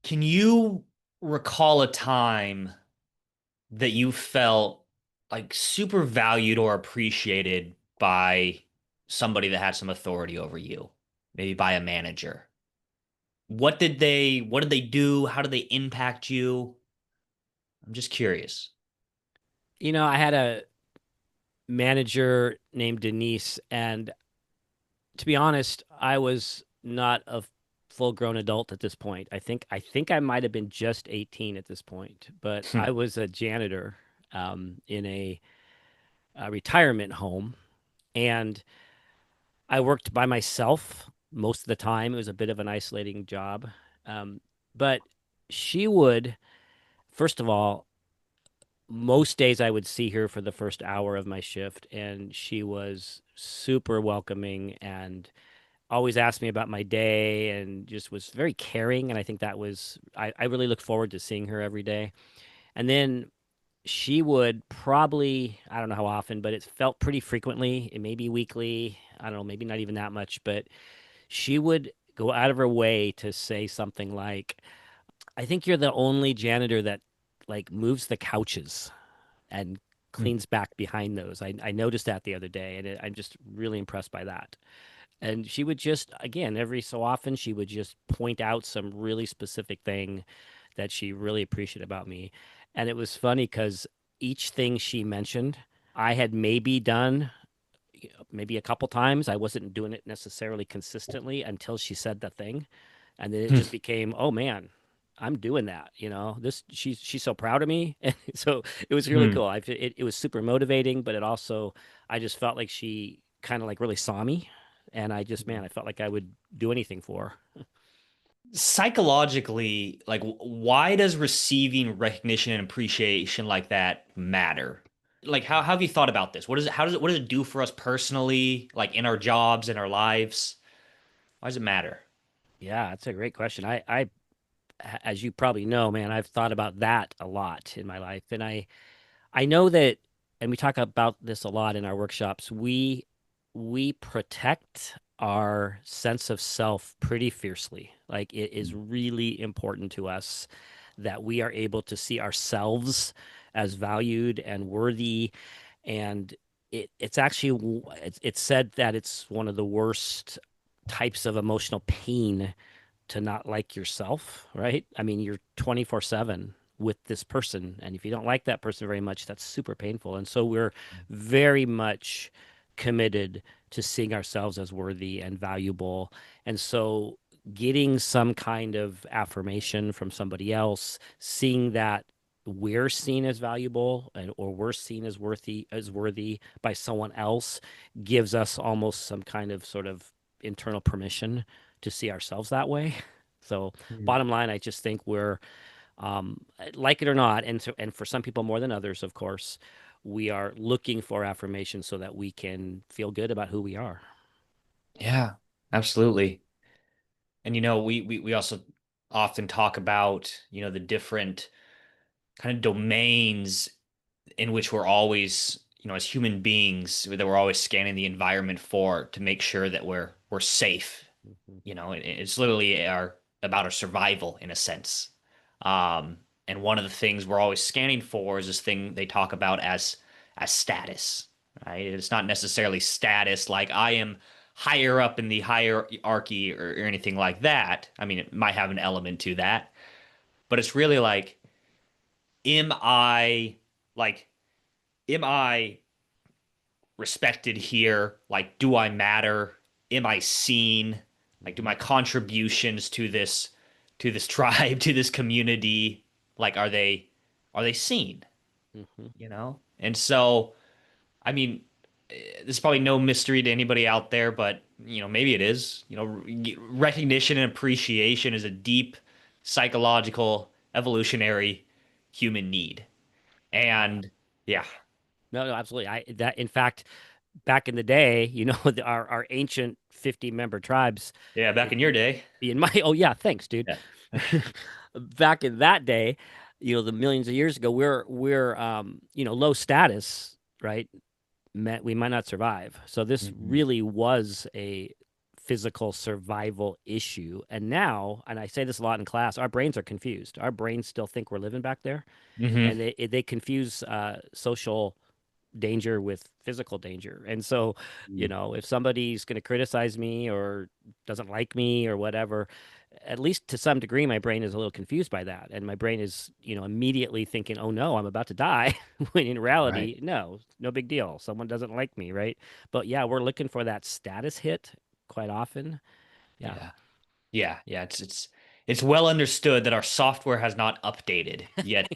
Can you recall a time that you felt like super valued or appreciated by somebody that had some authority over you? Maybe by a manager. What did they do? How did they impact you? I'm just curious. I had a manager named Denise, and to be honest, I was not a full-grown adult at this point. I think I might have been just 18 at this point, but I was a janitor in a retirement home, and I worked by myself most of the time. It was a bit of an isolating job, but she would, first of all, most days I would see her for the first hour of my shift, and she was super welcoming and always asked me about my day and just was very caring. And I think that was, I really look forward to seeing her every day. And then she would probably, I don't know how often, but it felt pretty frequently, it may be weekly. I don't know, maybe not even that much, but she would go out of her way to say something like, I think you're the only janitor that like moves the couches and cleans back behind those. I noticed that the other day, and I'm just really impressed by that. And she would just, again, every so often, she would just point out some really specific thing that she really appreciated about me. And it was funny because each thing she mentioned, I had maybe done maybe a couple times. I wasn't doing it necessarily consistently until she said the thing. And then it just became, oh man, I'm doing that. This she's so proud of me, and so it was really cool. It was super motivating, but it also I just felt like she kind of like really saw me, and I just man, I felt like I would do anything for her. Psychologically, like why does receiving recognition and appreciation like that matter? Like how have you thought about this? What does it do for us personally, like in our jobs, in our lives? Why does it matter? Yeah, that's a great question. As you probably know, man, I've thought about that a lot in my life, and I know that, and we talk about this a lot in our workshops. We protect our sense of self pretty fiercely. Like it is really important to us that we are able to see ourselves as valued and worthy. And it's actually it's said that it's one of the worst types of emotional pain to not like yourself, right? I mean, you're 24/7 with this person. And if you don't like that person very much, that's super painful. And so we're very much committed to seeing ourselves as worthy and valuable. And so getting some kind of affirmation from somebody else, seeing that we're seen as valuable or we're seen as worthy by someone else gives us almost some kind of sort of internal permission to see ourselves that way. So Hmm. bottom line, I just think we're like it or not, and for some people more than others, of course, we are looking for affirmation so that we can feel good about who we are. Yeah, absolutely. And we also often talk about, the different kind of domains in which we're always, as human beings, that we're always scanning the environment for to make sure that we're safe. Mhm. It's literally about our survival in a sense. And one of the things we're always scanning for is this thing they talk about as status, right? It's not necessarily status like I am higher up in the hierarchy or anything like that. I mean, it might have an element to that, but it's really like, am I like, am I respected here? Like, do I matter? Am I seen? Like, do Mhm. my contributions to this tribe, to this community, like, are they seen? Mhm. And so, I mean, there's probably no mystery to anybody out there, but maybe it is. Recognition and appreciation is a deep psychological, evolutionary human need. Yeah. And yeah, No, no, absolutely. In fact, back in the day, our ancient 50 member tribes yeah, back in your day. in my oh yeah, thanks, dude. Yeah. Back in that day, the millions of years ago, we're low status, right? Meant we might not survive. So this Hmm. really was a physical survival issue. And now, and I say this a lot in class, our brains are confused. Our brains still think we're living back there, Hmm. and they confuse social danger with physical danger. And so, if somebody's going to criticize me or doesn't like me or whatever, at least to some degree, my brain is a little confused by that. And my brain is, immediately thinking, oh no, I'm about to die. When in Right. reality, no, no big deal. Someone doesn't like me, right? But yeah, we're looking for that status hit quite often. Yeah. Yeah. Yeah, yeah, it's well understood that our software has not updated yet.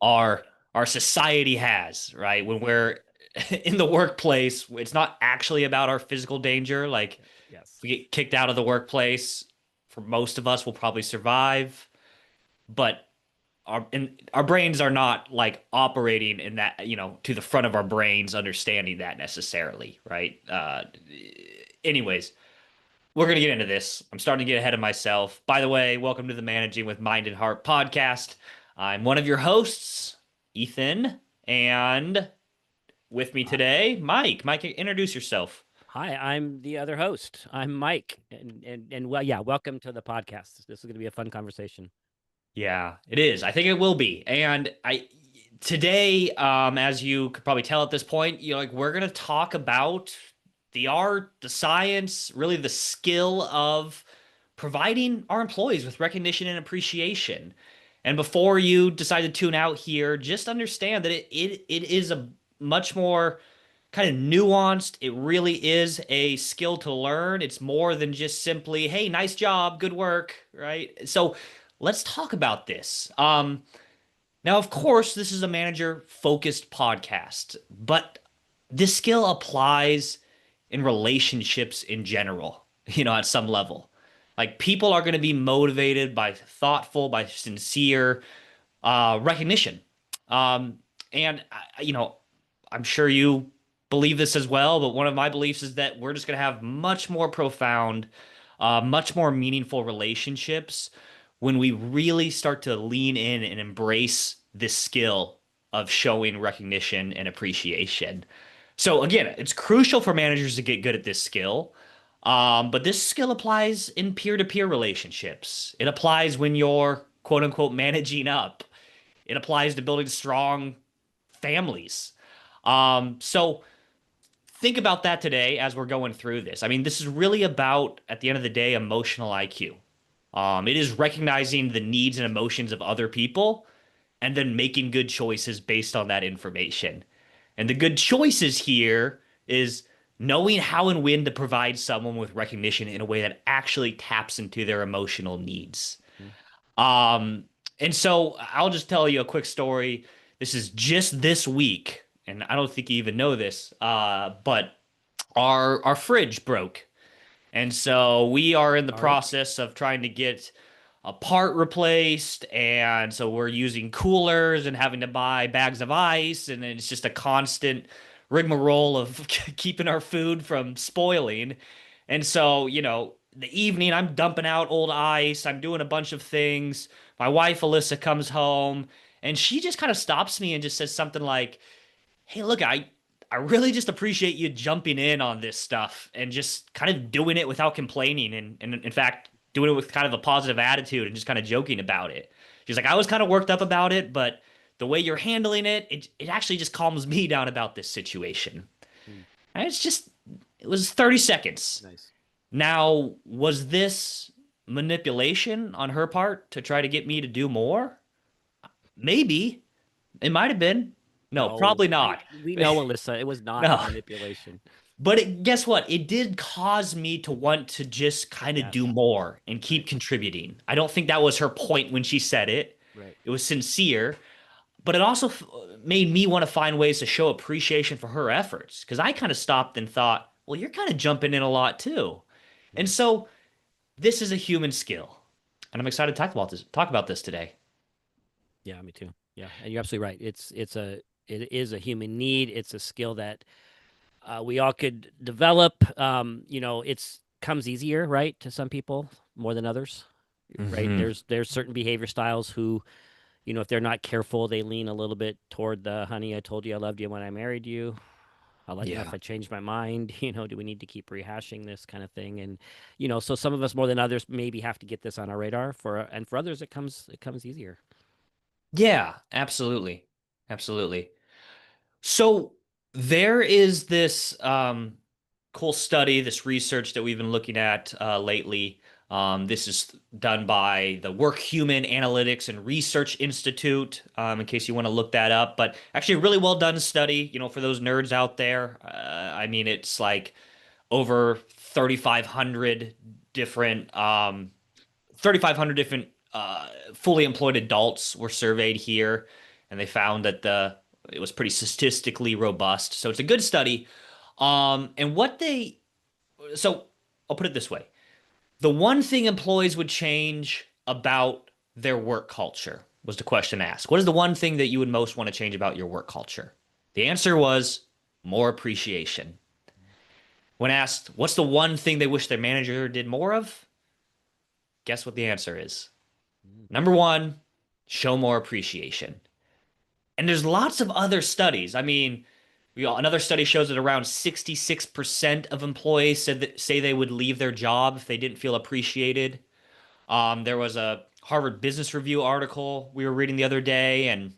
Our society has, right? When we're in the workplace, it's not actually about our physical danger. Like if Yes. we get kicked out of the workplace, for most of us, we'll probably survive, but our brains are not like operating in that, to the front of our brains, understanding that necessarily, right? Anyways, we're going to get into this. I'm starting to get ahead of myself. By the way, welcome to the Managing with Mind and Heart podcast. I'm one of your hosts, Ethan, and with me Hi, today, Mike. Mike, introduce yourself. hi, I'm the other host. I'm Mike. And well, yeah, welcome to the podcast. This is going to be a fun conversation. Yeah, it is. I think it will be. And I today, as you could probably tell at this point, like we're gonna talk about the art, the science, really the skill of providing our employees with recognition and appreciation. And before you decide to tune out here, just understand that it is a much more kind of nuanced. It really is a skill to learn. It's more than just simply, hey, nice job, good work, right? So let's talk about this. Now, of course, this is a manager focused podcast, but this skill applies in relationships in general, at some level. Like people are going to be motivated by thoughtful, by sincere recognition. Um, and, I'm sure you believe this as well, but one of my beliefs is that we're just going to have much more profound, much more meaningful relationships when we really start to lean in and embrace this skill of showing recognition and appreciation. So again, it's crucial for managers to get good at this skill. But this skill applies in peer-to-peer relationships. It applies when you're quote unquote managing up. It applies to building strong families. So think about that today as we're going through this. I mean, this is really about, at the end of the day, emotional IQ. It is recognizing the needs and emotions of other people and then making good choices based on that information. And the good choices here is knowing how and when to provide someone with recognition in a way that actually taps into their emotional needs. Mm. Um, and so I'll just tell you a quick story. This is just this week, and I don't think you even know this, but our fridge broke. And so we are in the Sorry. process of trying to get a part replaced. And so we're using coolers and having to buy bags of ice. And it's just a constant rigmarole of keeping our food from spoiling. And so, the evening I'm dumping out old ice, I'm doing a bunch of things. My wife, Alyssa, comes home and she just kind of stops me and just says something like, hey, look, I really just appreciate you jumping in on this stuff and just kind of doing it without complaining and in fact doing it with kind of a positive attitude and just kind of joking about it. She's like, I was kind of worked up about it, but the way you're handling it actually just calms me down about this situation. Mm. And it was 30 seconds. Nice. Now, was this manipulation on her part to try to get me to do more? Maybe. It might have been. No, No, probably not. we know, Alyssa, it was not No. manipulation. But guess what? It did cause me to want to just kind of do Yes. more and Right. keep contributing. I don't think that was her point when she said it. Right. It was sincere, but it also made me want to find ways to show appreciation for her efforts because I kind of stopped and thought, well, you're kind of jumping in a lot too. And Right. so this is a human skill. And I'm excited to talk about this today. Yeah, me too. Yeah, and you're absolutely right. It is a human need. It's a skill that we all could develop. It's comes easier, right, to some people more than others, right? Hmm. There's certain behavior styles who if they're not careful, they lean a little bit toward the honey, I told you I loved you when I married you. I'll let you know if Yeah. I change my mind. Do we need to keep rehashing this kind of thing? And so some of us more than others maybe have to get this on our radar and for others it comes easier. Yeah, absolutely. Absolutely. So there is this cool study, this research that we've been looking at lately. This is done by the Work Human Analytics and Research Institute, in case you want to look that up. But actually, a really well done study, for those nerds out there. I mean, it's like over 3,500 different 3,500 different fully employed adults were surveyed here, and they found that the it was pretty statistically robust. So it's a good study. And what they so I'll put it this way: the one thing employees would change about their work culture was the question asked. What is the one thing that you would most want to change about your work culture? The answer was more appreciation. When asked, what's the one thing they wish their manager did more of? Guess what the answer is? Mm. Number one, show more appreciation. And there's lots of other studies. I mean, another study shows that around 66% of employees say they would leave their job if they didn't feel appreciated. There was a Harvard Business Review article we were reading the other day, and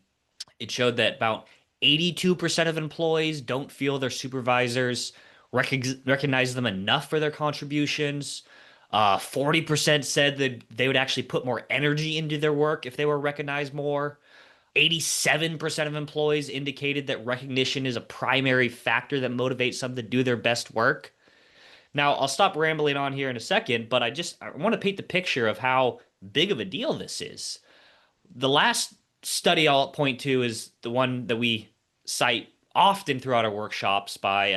it showed that about 82% of employees don't feel their supervisors recognize them enough for their contributions. 40% said that they would actually put more energy into their work if they were recognized more. 87% of employees indicated that recognition is a primary factor that motivates them to do their best work. Now, I'll stop rambling on here in a second, but I want to paint the picture of how big of a deal this is. The last study I'll point to is the one that we cite often throughout our workshops by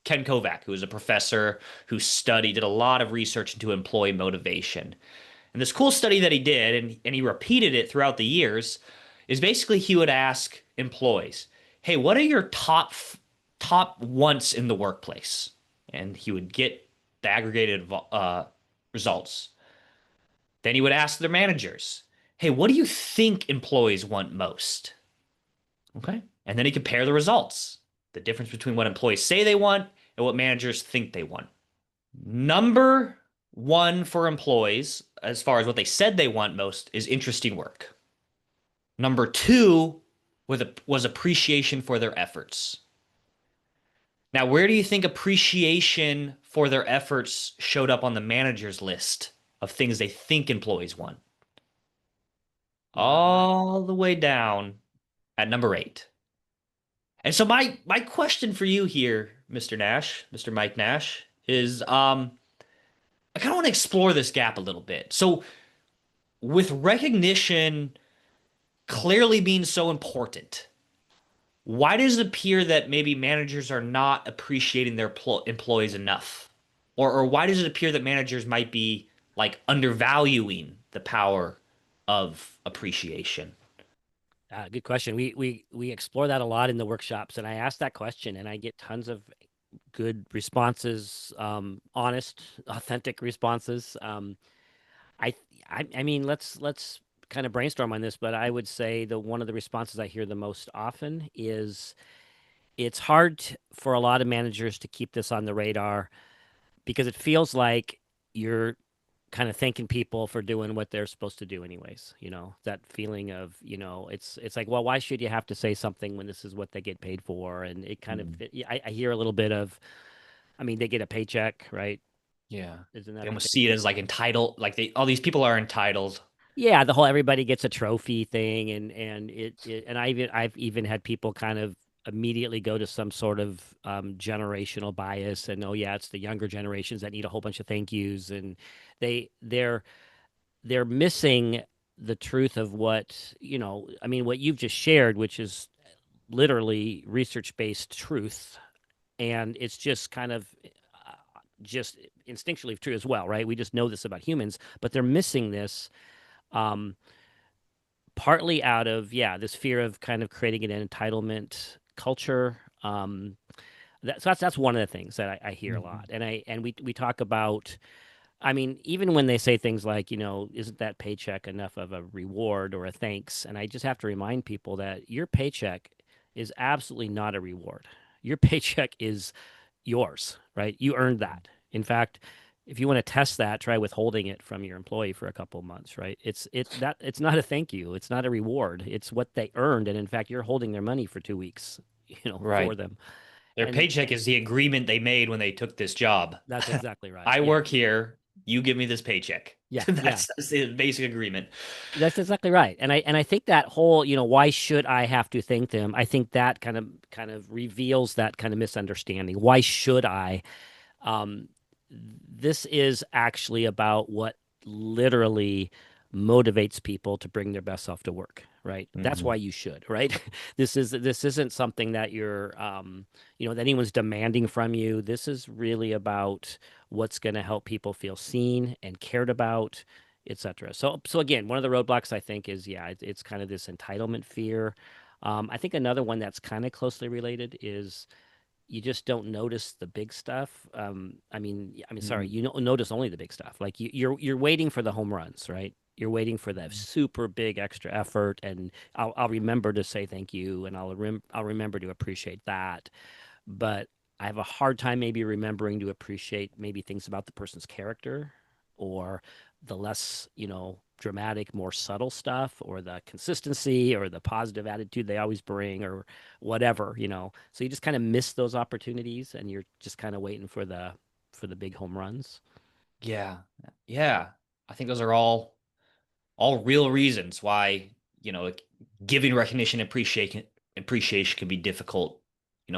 Ken Kovac, who is a professor who did a lot of research into employee motivation. And this cool study that he did, and he repeated it throughout the years, is basically he would ask employees, "Hey, what are your top wants in the workplace?" And he would get the aggregated results. Then he would ask their managers, "Hey, what do you think employees want most?" Okay. And then he compare the results, the difference between what employees say they want and what managers think they want. Number one for employees, as far as what they said they want most, is interesting work. Number two was appreciation for their efforts. Now, where do you think appreciation for their efforts showed up on the manager's list of things they think employees want? Not high. All the way down at number eight. And so my question for you here, Mr. Nash, Mr. Mike Nash, is I kind of want to explore this gap a little bit. So with recognition clearly being so important, why does it appear that maybe managers are not appreciating their employees enough? Or why does it appear that managers might be like undervaluing the power of appreciation? Good question. We explore that a lot in the workshops, and I ask that question, and I get tons of good responses, honest, authentic responses. I, I mean, let's kind of brainstorm on this, but I would say the one of the responses I hear the most often is it's hard for a lot of managers to keep this on the radar because it feels like you're kind of thanking people for doing what they're supposed to do anyways. That feeling of, it's like, well, why should you have to say something when this is what they get paid for? And it kind of Mm. I hear a little bit of, I mean, they get a paycheck, right? Yeah. Isn't that They a almost thing? see it as like entitled, like all these people are entitled. Yeah, the whole everybody gets a trophy thing, and and I've even had people kind of immediately go to some sort of generational bias and, oh yeah, it's the younger generations that need a whole bunch of thank yous, and they're missing the truth of what, I mean, what you've just shared, which is literally research based truth, and it's just kind of just instinctually true as well, right? We just know this about humans, but they're missing this. Um, Partly out of, yeah, this fear of kind of creating an entitlement culture. So that's one of the things that I hear a lot, Mhm. and we talk about I mean, even when they say things like, isn't that paycheck enough of a reward or a thanks? And I just have to remind people that your paycheck is absolutely not a reward. Your paycheck is yours, right? You earned that. In fact, if you want to test that, try withholding it from your employee for a couple of months, right? It's not a thank you. It's not a reward. It's what they earned. And in fact, you're holding their money for 2 weeks, for Right. them. Their And paycheck is the agreement they made when they took this job. that's exactly right. I Yeah. work here, you give me this paycheck. Yeah. Yeah. That's the basic agreement. That's exactly right. And I think that whole, why should I have to thank them? I think that kind of reveals that kind of misunderstanding. Why should I? Um, this is actually about what literally motivates people to bring their best self to work, right? That's Hmm. why you should, right? This isn't something that that anyone's demanding from you. This is really about what's going to help people feel seen and cared about, etc. So again, one of the roadblocks I think is, yeah, it's kind of this entitlement fear. I think another one that's kind of closely related is you just don't notice the big stuff. Sorry, Hmm. notice only the big stuff. Like you're waiting for the home runs, right? You're waiting for that super big extra effort, and I'll remember to say thank you, and I'll remember to appreciate that. But I have a hard time maybe remembering to appreciate maybe things about the person's character or the less, dramatic, more subtle stuff or the consistency or the positive attitude they always bring or whatever. So you just kind of miss those opportunities and you're just kind of waiting for the big home runs. Yeah. Yeah. I think those are all real reasons why, like, giving recognition and appreciation can be difficult,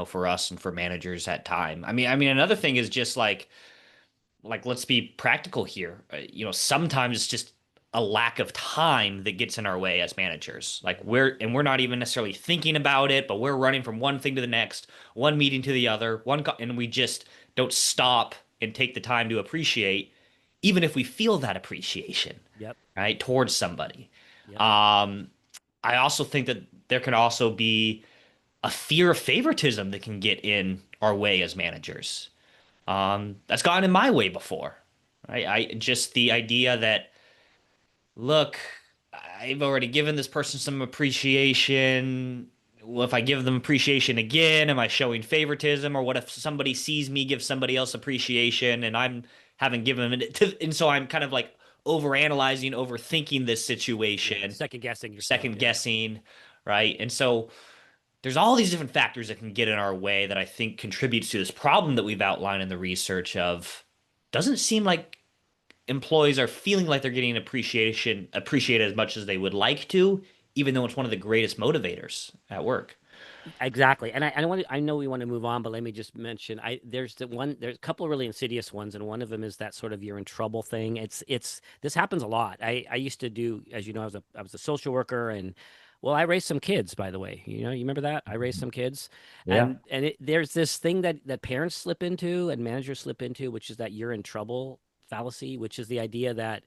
for us and for managers at time. I mean another thing is just like let's be practical here. Sometimes it's just a lack of time that gets in our way as managers. Like we're not even necessarily thinking about it, but we're running from one thing to the next, one meeting to the other, and we just don't stop and take the time to appreciate, even if we feel that appreciation, Yep. right, towards somebody. Yep. Um, I also think that there can also be a fear of favoritism that can get in our way as managers. That's gotten in my way before. Right? I just the idea that, look, I've already given this person some appreciation. Well, if I give them appreciation again, am I showing favoritism? Or what if somebody sees me give somebody else appreciation and I'm haven't given it to, and so I'm kind of like overanalyzing, overthinking this Yeah. situation, Second guessing yourself. second Yeah. guessing, right? And so there's all these different factors that can get in our way that I think contributes to this problem that we've outlined in the research of doesn't seem like employees are feeling like they're getting appreciated as much as they would like to, even though it's one of the greatest motivators at work. Exactly. And I know we want to move on, but let me just mention there's a couple of really insidious ones, and one of them is that sort of you're in trouble thing. This happens a lot. I used to do, as you know, I was a social worker and well, I raised some kids, by the way. You remember that? I raised some kids. Yeah. And there's this thing that parents slip into and managers slip into, which is that you're in trouble fallacy, which is the idea that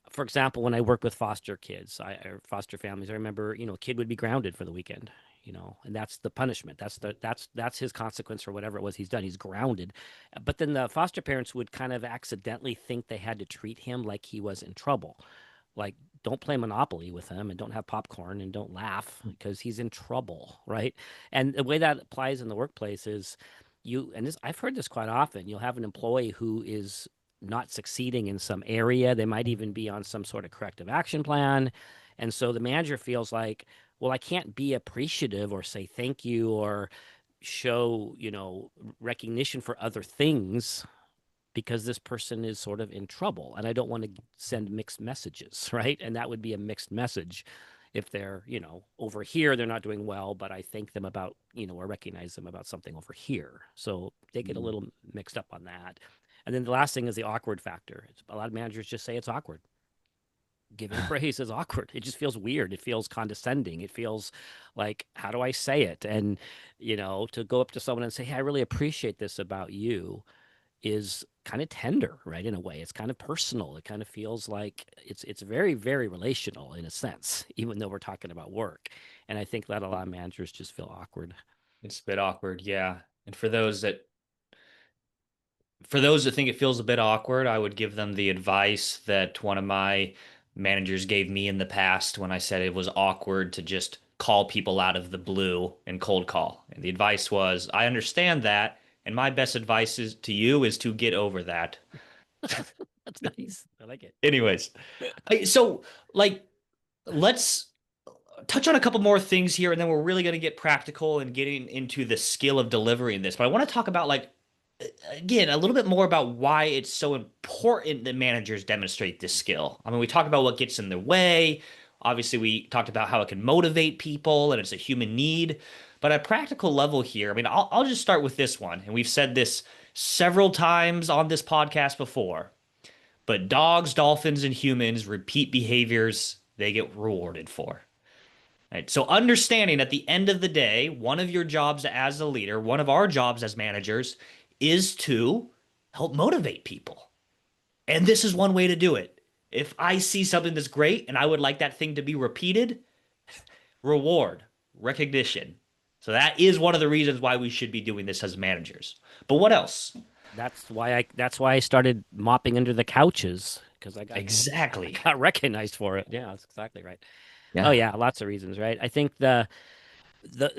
for example, when I work with foster kids, or foster families, I remember, a kid would be grounded for the weekend, and that's the punishment. That's his consequence for whatever it was he's done. He's grounded. But then the foster parents would kind of accidentally think they had to treat him like he was in trouble. Like, don't play Monopoly with him and don't have popcorn and don't laugh because he's in trouble, right? And the way that applies in the workplace is and this I've heard this quite often. You'll have an employee who is not succeeding in some area. They might even be on some sort of corrective action plan. And so the manager feels like, well, I can't be appreciative or say thank you or show, recognition for other things because this person is sort of in trouble and I don't want to send mixed messages, right? And that would be a mixed message if they're, over here they're not doing well, but I thank them about, or recognize them about something over here. So they get a little mixed up on that. And then the last thing is the awkward factor. A lot of managers just say it's awkward. Giving praise is awkward. It just feels weird. It feels condescending. It feels like, how do I say it? And, to go up to someone and say, hey, I really appreciate this about you is kind of tender, right? In a way, it's kind of personal. It kind of feels like it's very, very relational in a sense, even though we're talking about work. And I think that a lot of managers just feel awkward. It's a bit awkward, yeah. And for those that For those that think it feels a bit awkward, I would give them the advice that one of my managers gave me in the past when I said it was awkward to just call people out of the blue and cold call. And the advice was, I understand that, and my best advice is to you is to get over that. That's nice. I like it. Anyways, so like let's touch on a couple more things here, and then we're really going to get practical and getting into the skill of delivering this. But I want to talk about like again a little bit more about why it's so important that managers demonstrate this skill. I mean, we talked about what gets in their way. Obviously, we talked about how it can motivate people and it's a human need. But at a practical level here, I mean, I'll just start with this one. And we've said this several times on this podcast before. But dogs, dolphins, and humans repeat behaviors they get rewarded for. Right? So understanding at the end of the day, one of your jobs as a leader, one of our jobs as managers is to help motivate people. And this is one way to do it. If I see something that's great and I would like that thing to be repeated, reward, recognition. So that is one of the reasons why we should be doing this as managers. But what else? That's why I started mopping under the couches because I Exactly. got recognized for it. Yeah, that's exactly right. Oh Yeah. yeah, lots of reasons, right? I think the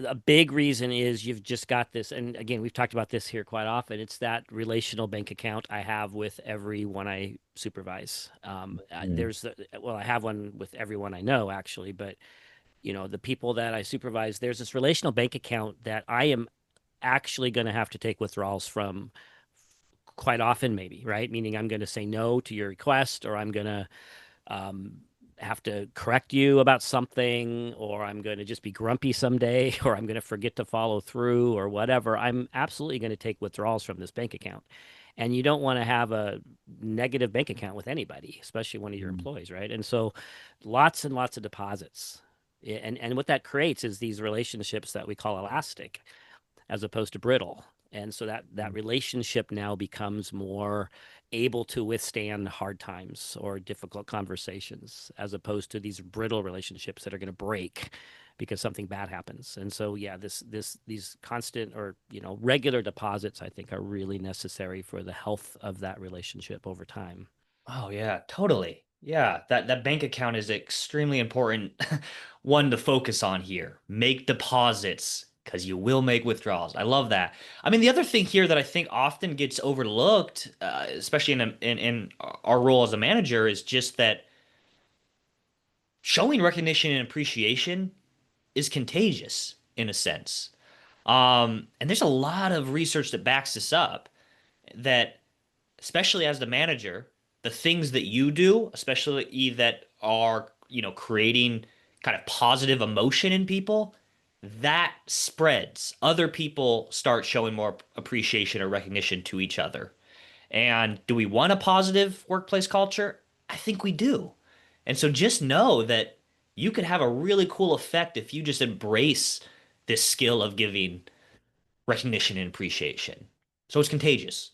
a big reason is you've just got this, and again, we've talked about this here quite often. It's that relational bank account I have with everyone I supervise. Mm. Well, I have one with everyone I know actually, but the people that I supervise, there's this relational bank account that I am actually going to have to take withdrawals from quite often, maybe, right? Meaning I'm going to say no to your request, or I'm going to um, have to correct you about something, or I'm going to just be grumpy someday, or I'm going to forget to follow through, or whatever. I'm absolutely going to take withdrawals from this bank account. And you don't want to have a negative bank account with anybody, especially one of your Mm. employees, right? And so lots and lots of deposits. And what that creates is these relationships that we call elastic as opposed to brittle. And so that relationship now becomes more able to withstand hard times or difficult conversations as opposed to these brittle relationships that are going to break because something bad happens. And so yeah, these constant or regular deposits I think are really necessary for the health of that relationship over time. Oh yeah, totally. Yeah, that bank account is extremely important one to focus on here. Make deposits because you will make withdrawals. I love that. I mean, the other thing here that I think often gets overlooked, especially in our role as a manager, is just that showing recognition and appreciation is contagious in a sense. And there's a lot of research that backs this up that especially as the manager, the things that you do, especially that are, creating kind of positive emotion in people, that spreads. Other people start showing more appreciation or recognition to each other. And do we want a positive workplace culture? I think we do. And so just know that you could have a really cool effect if you just embrace this skill of giving recognition and appreciation. So it's contagious.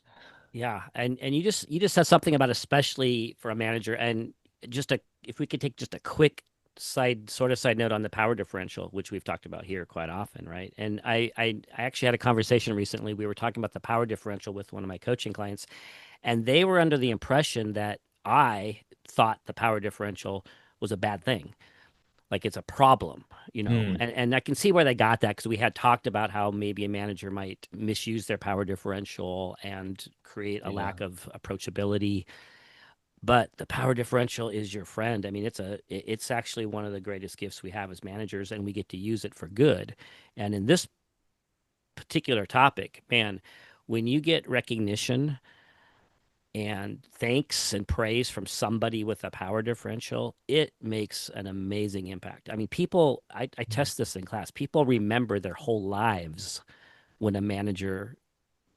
Yeah, and you just said something about especially for a manager, and just a if we could take just a quick side note on the power differential, which we've talked about here quite often, right? And I actually had a conversation recently. We were talking about the power differential with one of my coaching clients, and they were under the impression that I thought the power differential was a bad thing, like it's a problem, Hmm. and I can see where they got that because we had talked about how maybe a manager might misuse their power differential and create a Yeah. lack of approachability. But the power differential is your friend. I mean, it's actually one of the greatest gifts we have as managers, and we get to use it for good. And in this particular topic, man, when you get recognition and thanks and praise from somebody with a power differential, it makes an amazing impact. I mean, I test this in class. People remember their whole lives when a manager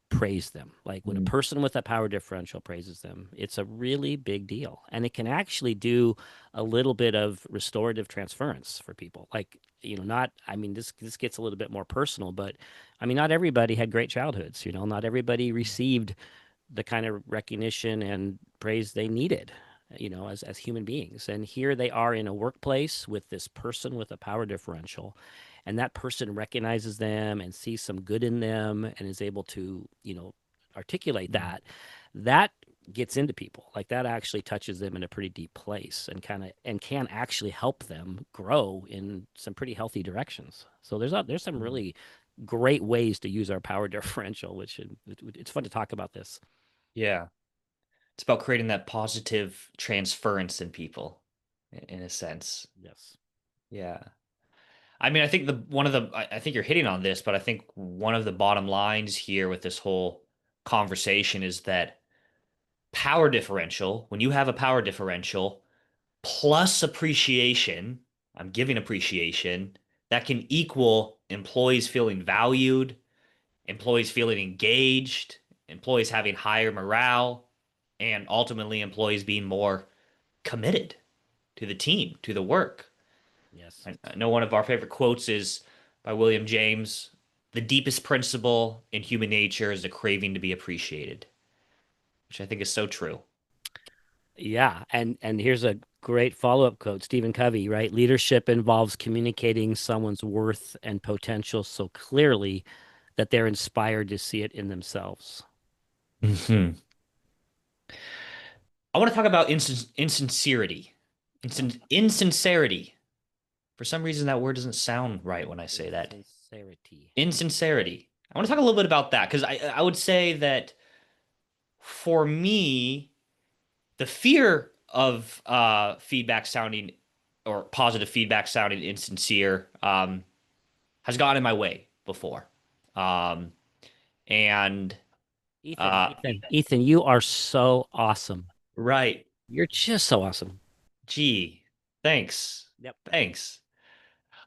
praised them. Like when a Hmm. person with a power differential praises them, it's a really big deal. And it can actually do a little bit of restorative transference for people. Like, not, I mean, this gets a little bit more personal, but I mean, not everybody had great childhoods, not everybody received the kind of recognition and praise they needed, as human beings. And here they are in a workplace with this person with a power differential, and that person recognizes them and sees some good in them and is able to, articulate Mm. that gets into people. Like that actually touches them in a pretty deep place and can actually help them grow in some pretty healthy directions. So there's some Mm. really great ways to use our power differential, which it's fun to talk about this. Yeah. It's about creating that positive transference in people, in a sense. Yes. Yeah. I mean, I think I think you're hitting on this, but I think one of the bottom lines here with this whole conversation is that power differential, when you have a power differential plus appreciation, I'm giving appreciation, that can equal employees feeling valued, employees feeling engaged, employees having higher morale, and ultimately employees being more committed to the team, to the work. Yes. I know one of our favorite quotes is by William James: "The deepest principle in human nature is the craving to be appreciated," which I think is so true. Yeah, and here's a great follow-up quote, Stephen Covey, right? Leadership involves communicating someone's worth and potential so clearly that they're inspired to see it in themselves. Hmm. I want to talk about insincerity. Oh, Insincerity. For some reason, that word doesn't sound right when I say that. insincerity. Insincerity. I want to talk a little bit about that because I would say that for me, the fear of feedback sounding or positive feedback sounding insincere has gotten in my way before. Um, and uh, Ethan, you are so awesome. right, You're just so awesome. gee, thanks, Yep. thanks.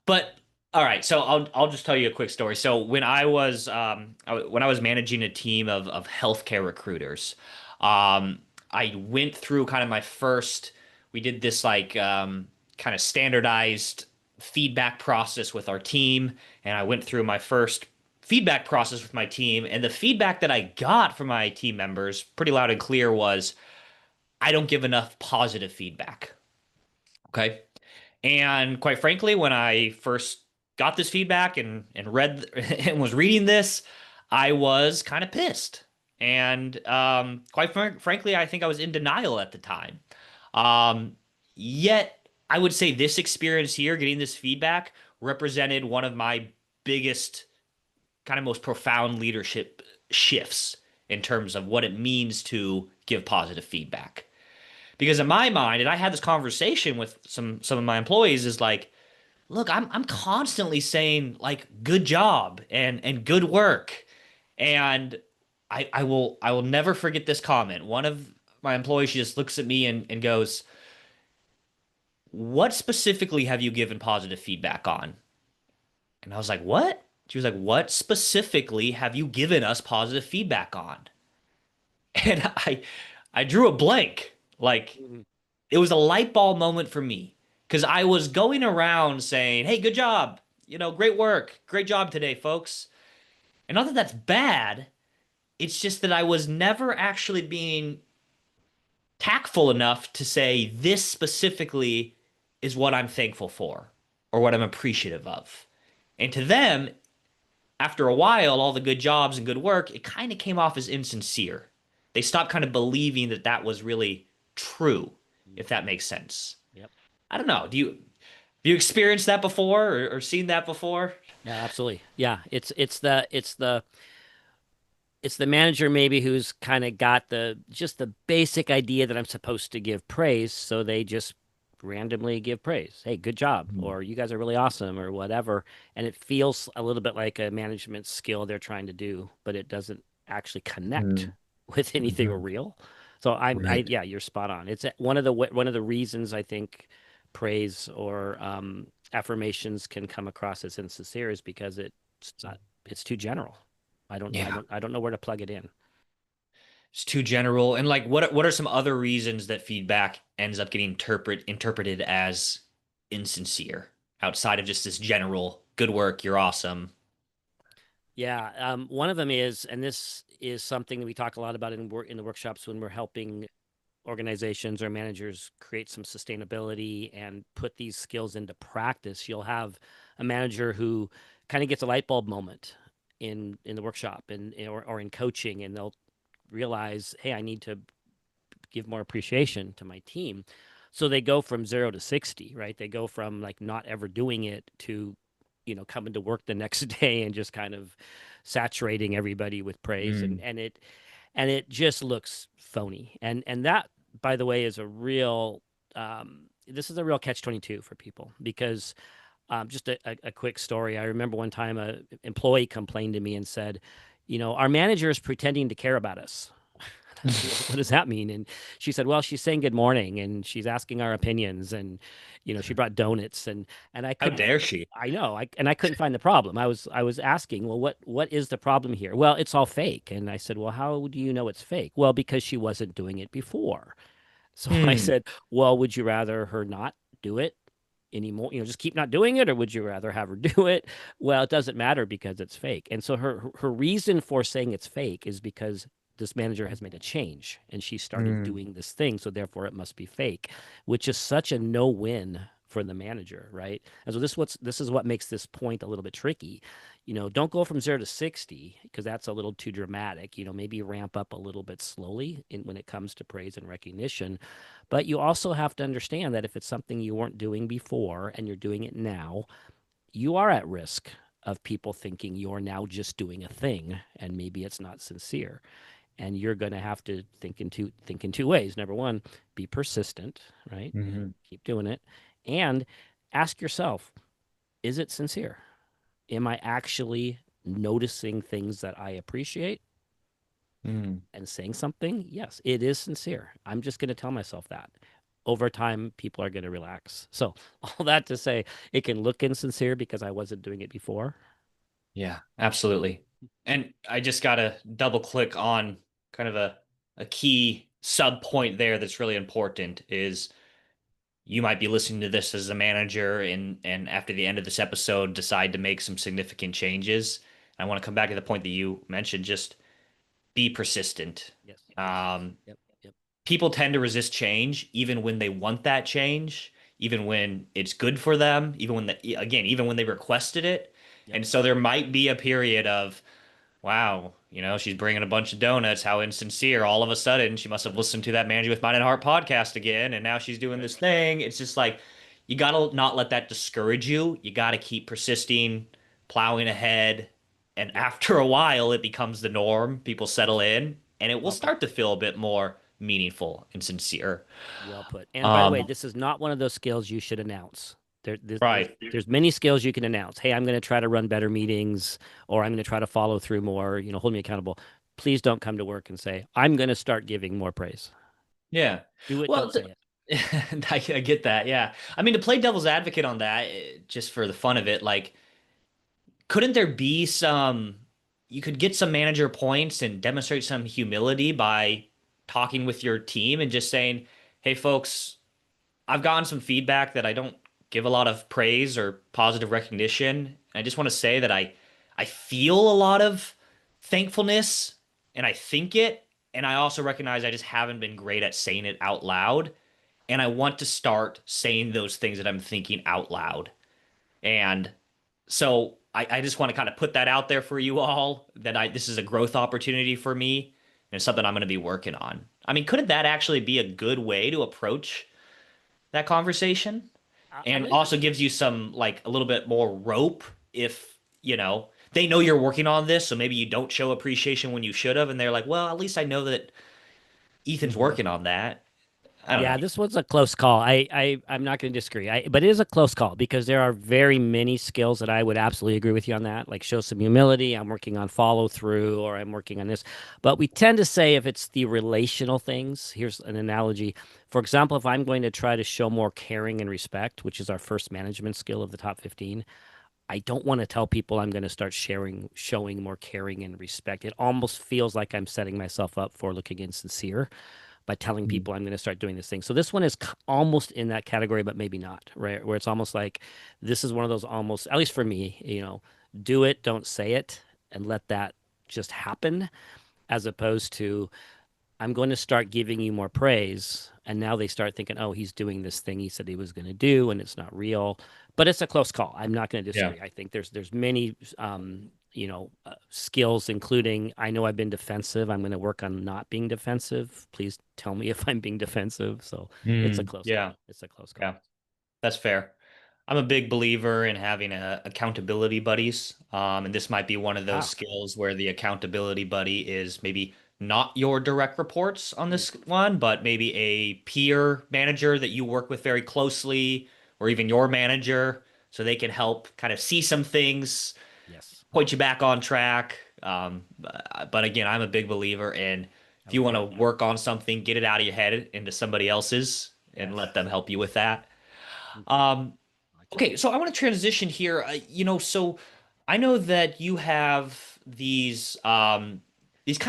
But all right, so I'll just tell you a quick story. So when I was managing a team of healthcare recruiters, I went through kind of my first. We did this like kind of standardized feedback process with our team, and I went through my first feedback process with my team, and the feedback that I got from my team members, pretty loud and clear, was I don't give enough positive feedback. Okay. And quite frankly, when I first got this feedback and read and was reading this, I was kind of pissed. And frankly, I think I was in denial at the time. Um, Yet, I would say this experience here, getting this feedback, represented one of my biggest, kind of most profound leadership shifts in terms of what it means to give positive feedback. Because in my mind, and I had this conversation with some of my employees, is like, look, I'm constantly saying like good job and good work. And I will never forget this comment. One of my employees, she just looks at me and goes, "What specifically have you given positive feedback on?" And I was like, "What?" She was like, "What specifically have you given us positive feedback on?" And I drew a blank. Like Mhm. it was a light bulb moment for me because I was going around saying, "Hey, good job. Great work. Great job today, folks." And not that that's bad, it's just that I was never actually being tactful enough to say this specifically is what I'm thankful for or what I'm appreciative of. And to them, after a while, all the good jobs and good work, it kind of came off as insincere. They stopped kind of believing that that was really true, if that makes sense. Yep. I don't know. Have you experienced that before or seen that before? Yeah, absolutely. Yeah, it's the manager maybe who's kind of got the just the basic idea that I'm supposed to give praise, so they just randomly give praise. Hey, good job, Mm. or you guys are really awesome, or whatever. And it feels a little bit like a management skill they're trying to do, but it doesn't actually connect Mm. with anything Mhm. real. So Right. yeah, you're spot on. It's one of the reasons I think praise or affirmations can come across as insincere is because it's too general. Yeah. I don't know where to plug it in. It's too general. And like what are some other reasons that feedback ends up getting interpreted as insincere outside of just this general good work, you're awesome. Yeah, one of them is, and this is something that we talk a lot about in the workshops when we're helping organizations or managers create some sustainability and put these skills into practice. You'll have a manager who kind of gets a light bulb moment in the workshop and or in coaching, and they'll realize, hey, I need to give more appreciation to my team. So they go from 0 to 60, right? They go from like not ever doing it to, coming to work the next day and just kind of saturating everybody with praise, Mm, and it just looks phony. And that, by the way, is a real this is a real catch-22 for people because just a quick story. I remember one time a employee complained to me and said, our manager is pretending to care about us. I said, what does that mean? And she said, well, she's saying good morning and she's asking our opinions, and she brought donuts, and I how couldn't. dare she? I know, and I couldn't find the problem. I was asking, well, what is the problem here? Well, it's all fake. And I said, well, how do you know it's fake? Well, because she wasn't doing it before. So I Hmm. said, well, would you rather her not do it anymore? Just keep not doing it, or would you rather have her do it? Well, it doesn't matter because it's fake. And so her reason for saying it's fake is because this manager has made a change and she started Mm, doing this thing, so therefore it must be fake, which is such a no-win for the manager, right? And so this is what makes this point a little bit tricky. Don't go from 0 to 60 because that's a little too dramatic. Maybe ramp up a little bit slowly when it comes to praise and recognition. But you also have to understand that if it's something you weren't doing before and you're doing it now, you are at risk of people thinking you're now just doing a thing and maybe it's not sincere. And you're going to have to think in two ways. Number one, be persistent, right? mhm, Keep doing it, and ask yourself, is it sincere? Am I actually noticing things that I appreciate mm. and saying something? Yes, it is sincere. I'm just going to tell myself that. Over time, people are going to relax. So, all that to say, it can look insincere because I wasn't doing it before. Yeah, absolutely. And I just gotta double click on kind of a key sub point there that's really important is you might be listening to this as a manager and after the end of this episode decide to make some significant changes. I want to come back to the point that you mentioned, just be persistent. Yes, yes, yes. Um, Yep, yep, People tend to resist change even when they want that change, even when it's good for them, even when again, even when they requested it. yep, And so there might be a period of, wow, she's bringing a bunch of donuts. How insincere. All of a sudden, she must have listened to that Managing with Mind and Heart podcast again, and now she's doing right. this thing. It's just like, you got to not let that discourage you. You got to keep persisting, plowing ahead. And Yep, after a while, it becomes the norm. People settle in, and it will well put. start to feel a bit more meaningful and sincere. Well put. And by the way, Um, this is not one of those skills you should announce. There's right. there's many skills you can announce. Hey, I'm going to try to run better meetings, or I'm going to try to follow through more. Hold me accountable. Please don't come to work and say I'm going to start giving more praise. Yeah. Do it. Well, Don't say it. I get that. Yeah. I mean, to play devil's advocate on that, just for the fun of it, like, couldn't there be you could get some manager points and demonstrate some humility by talking with your team and just saying, hey, folks, I've gotten some feedback that I don't give a lot of praise or positive recognition. I just want to say that I feel a lot of thankfulness and I think it. And I also recognize I just haven't been great at saying it out loud. And I want to start saying those things that I'm thinking out loud. And so I just want to kind of put that out there for you all that this is a growth opportunity for me and it's something I'm going to be working on. I mean, couldn't that actually be a good way to approach that conversation? I And believe also it's gives you some, like, a little bit more rope if, they know you're working on this, so maybe you don't show appreciation when you should have, and they're like, well, at least I know that Ethan's Mhm. working on that. I don't know. Yeah, this was a close call. I'm not going to disagree. But it is a close call because there are very many skills that I would absolutely agree with you on that. Like show some humility. I'm working on follow through, or I'm working on this. But we tend to say if it's the relational things. Here's an analogy. For example, if I'm going to try to show more caring and respect, which is our first management skill of the top 15, I don't want to tell people I'm going to start showing more caring and respect. It almost feels like I'm setting myself up for looking insincere by telling Mm. people I'm going to start doing this thing. So this one is almost in that category, but maybe not, right? Where it's almost like this is one of those almost, at least for me, do it, don't say it, and let that just happen, as opposed to I'm going to start giving you more praise. And now they start thinking, oh, he's doing this thing he said he was going to do, and it's not real. But it's a close call. I'm not going to Yeah. disagree. I think there's many. skills, including I know I've been defensive. I'm going to work on not being defensive. Please tell me if I'm being defensive. So it's a close Yeah. call. It's a close call. Yeah. That's fair. I'm a big believer in having accountability buddies. And this might be one of those Ah, skills where the accountability buddy is maybe not your direct reports on mm, this one, but maybe a peer manager that you work with very closely, or even your manager, so they can help kind of see some things, yes. point you back on track. But again, I'm a big believer in if you want Okay. to work on something, get it out of your head into somebody else's and Yes. let them help you with that. Okay. Um, I like that. Okay, so I want to transition here. So I know that you have these kind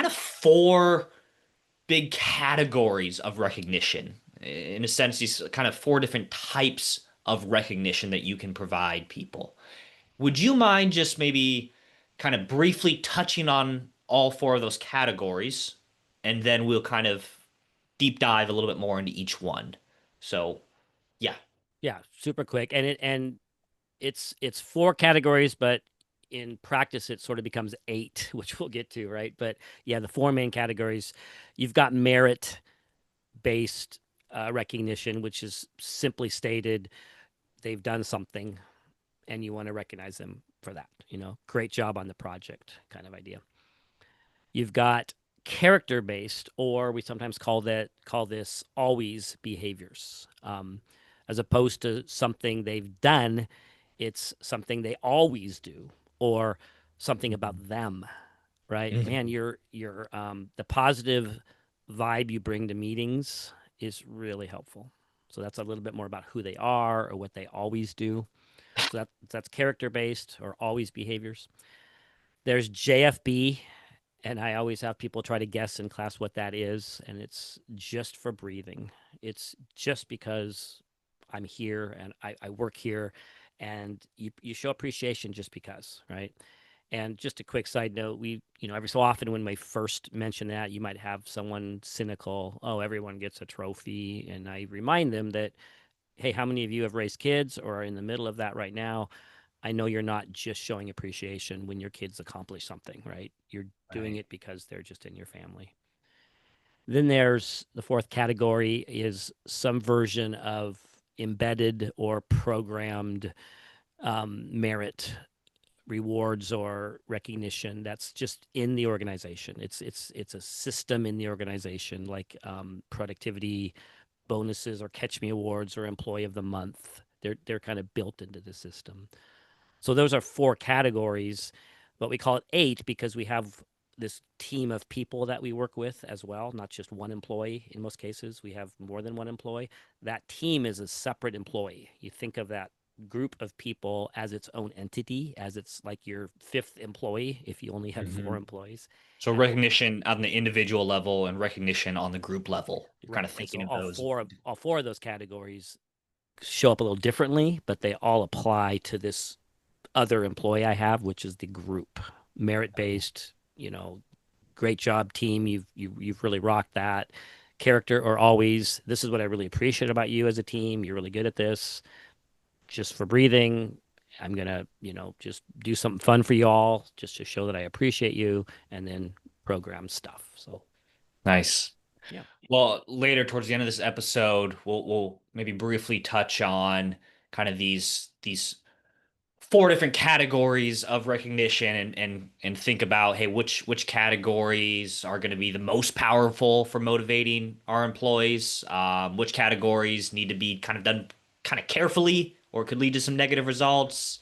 of four big categories of recognition. In a sense, these kind of four different types of recognition that you can provide people. Would you mind just maybe kind of briefly touching on all four of those categories, and then we'll kind of deep dive a little bit more into each one. So, yeah. Yeah, super quick. And it's four categories, but in practice it sort of becomes eight, which we'll get to, right? But yeah, the four main categories. You've got merit based recognition, which is simply stated they've done something and you want to recognize them for that. Great job on the project kind of idea. You've got character based, or we sometimes call this always behaviors, as opposed to something they've done. It's something they always do, or something about them. Right, man. Mhm. Your the positive vibe you bring to meetings is really helpful. So that's a little bit more about who they are or what they always do. So that's character based or always behaviors. There's JFB, and I always have people try to guess in class what that is, and it's just for breathing. It's just because I'm here and I work here, and you show appreciation just because, right? And just a quick side note, every so often when we first mention that, you might have someone cynical, oh, everyone gets a trophy. And I remind them that, hey, how many of you have raised kids or are in the middle of that right now? I know you're not just showing appreciation when your kids accomplish something, right? You're doing Right. it because they're just in your family. Then there's the fourth category is some version of embedded or programmed merit rewards or recognition that's just in the organization. It's a system in the organization, like productivity bonuses or catch me awards or employee of the month. They're kind of built into the system. So those are four categories, but we call it eight because we have this team of people that we work with as well, not just one employee. In most cases, we have more than one employee. That team is a separate employee. You think of that group of people as its own entity, as it's like your fifth employee if you only had four Mhm. employees. So And recognition on the individual level and recognition on the group level. You're kind right. of And so thinking of those. all four of those categories show up a little differently, but they all apply to this other employee I have, which is the group, merit based. Great job, team. You've really rocked that. Character or always. This is what I really appreciate about you as a team. You're really good at this. Just for breathing, I'm gonna just do something fun for you all, just to show that I appreciate you, and then program stuff. So Nice. yeah. Well, later towards the end of this episode, we'll maybe briefly touch on kind of these four different categories of recognition and think about, hey, which categories are going to be the most powerful for motivating our employees, which categories need to be kind of done kind of carefully or could lead to some negative results.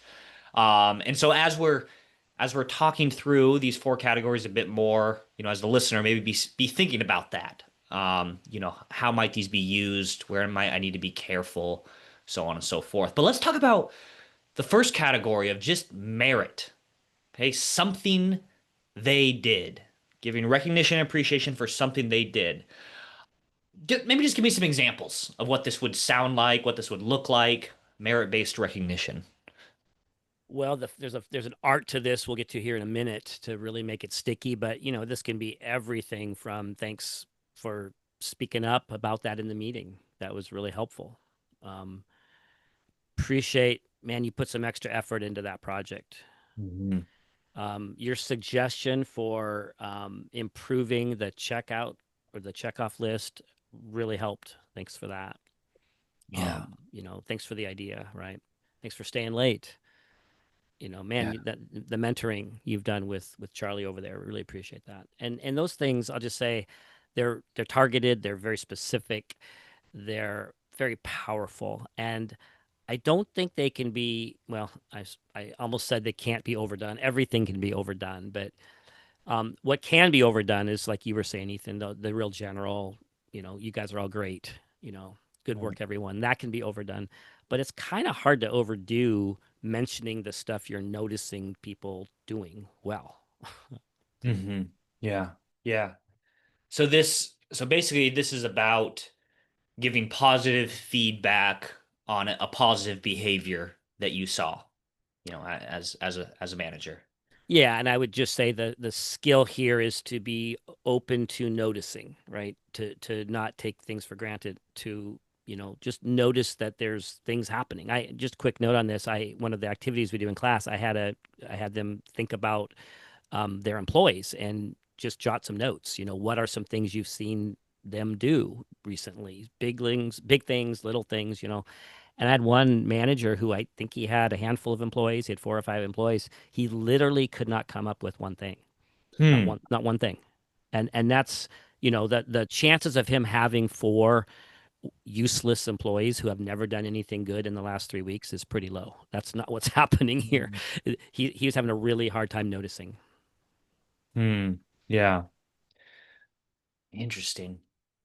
And so as we're talking through these four categories a bit more, as the listener, maybe be thinking about that. How might these be used? Where might I need to be careful? So on and so forth. But let's talk about the first category of just merit. Okay, something they did, giving recognition and appreciation for something they did. Maybe just give me some examples of what this would sound like, what this would look like, merit-based recognition. Well, there's an art to this we'll get to here in a minute to really make it sticky, but this can be everything from thanks for speaking up about that in the meeting. That was really helpful. Um, Appreciate, man, you put some extra effort into that project. Mhm. Your suggestion for improving the checkout or the checkoff list really helped. Thanks for that. Yeah. Thanks for the idea, right? Thanks for staying late. Man, Yeah. that the mentoring you've done with Charlie over there, really appreciate that. And those things, I'll just say, they're targeted, they're very specific, they're very powerful, and I don't think they can be. Well, I almost said they can't be overdone. Everything can be overdone, but what can be overdone is like you were saying, Ethan, the real general. You guys are all great. Good Mm. work, everyone. That can be overdone, but it's kind of hard to overdo mentioning the stuff you're noticing people doing well. Hmm. Yeah. Yeah. So basically, this is about giving positive feedback on a positive behavior that you saw, as a manager. Yeah, and I would just say the skill here is to be open to noticing, right? To not take things for granted, to just notice that there's things happening. I just quick note on this. I One of the activities we do in class, I had them think about their employees and just jot some notes. What are some things you've seen them do recently? Big things, little things. And I had one manager who I think he had a handful of employees. He had 4 or 5 employees. He literally could not come up with one thing, Hmm. not one thing. And that's the chances of him having four useless employees who have never done anything good in the last 3 weeks is pretty low. That's not what's happening here. He was having a really hard time noticing. Hmm. Yeah. Interesting.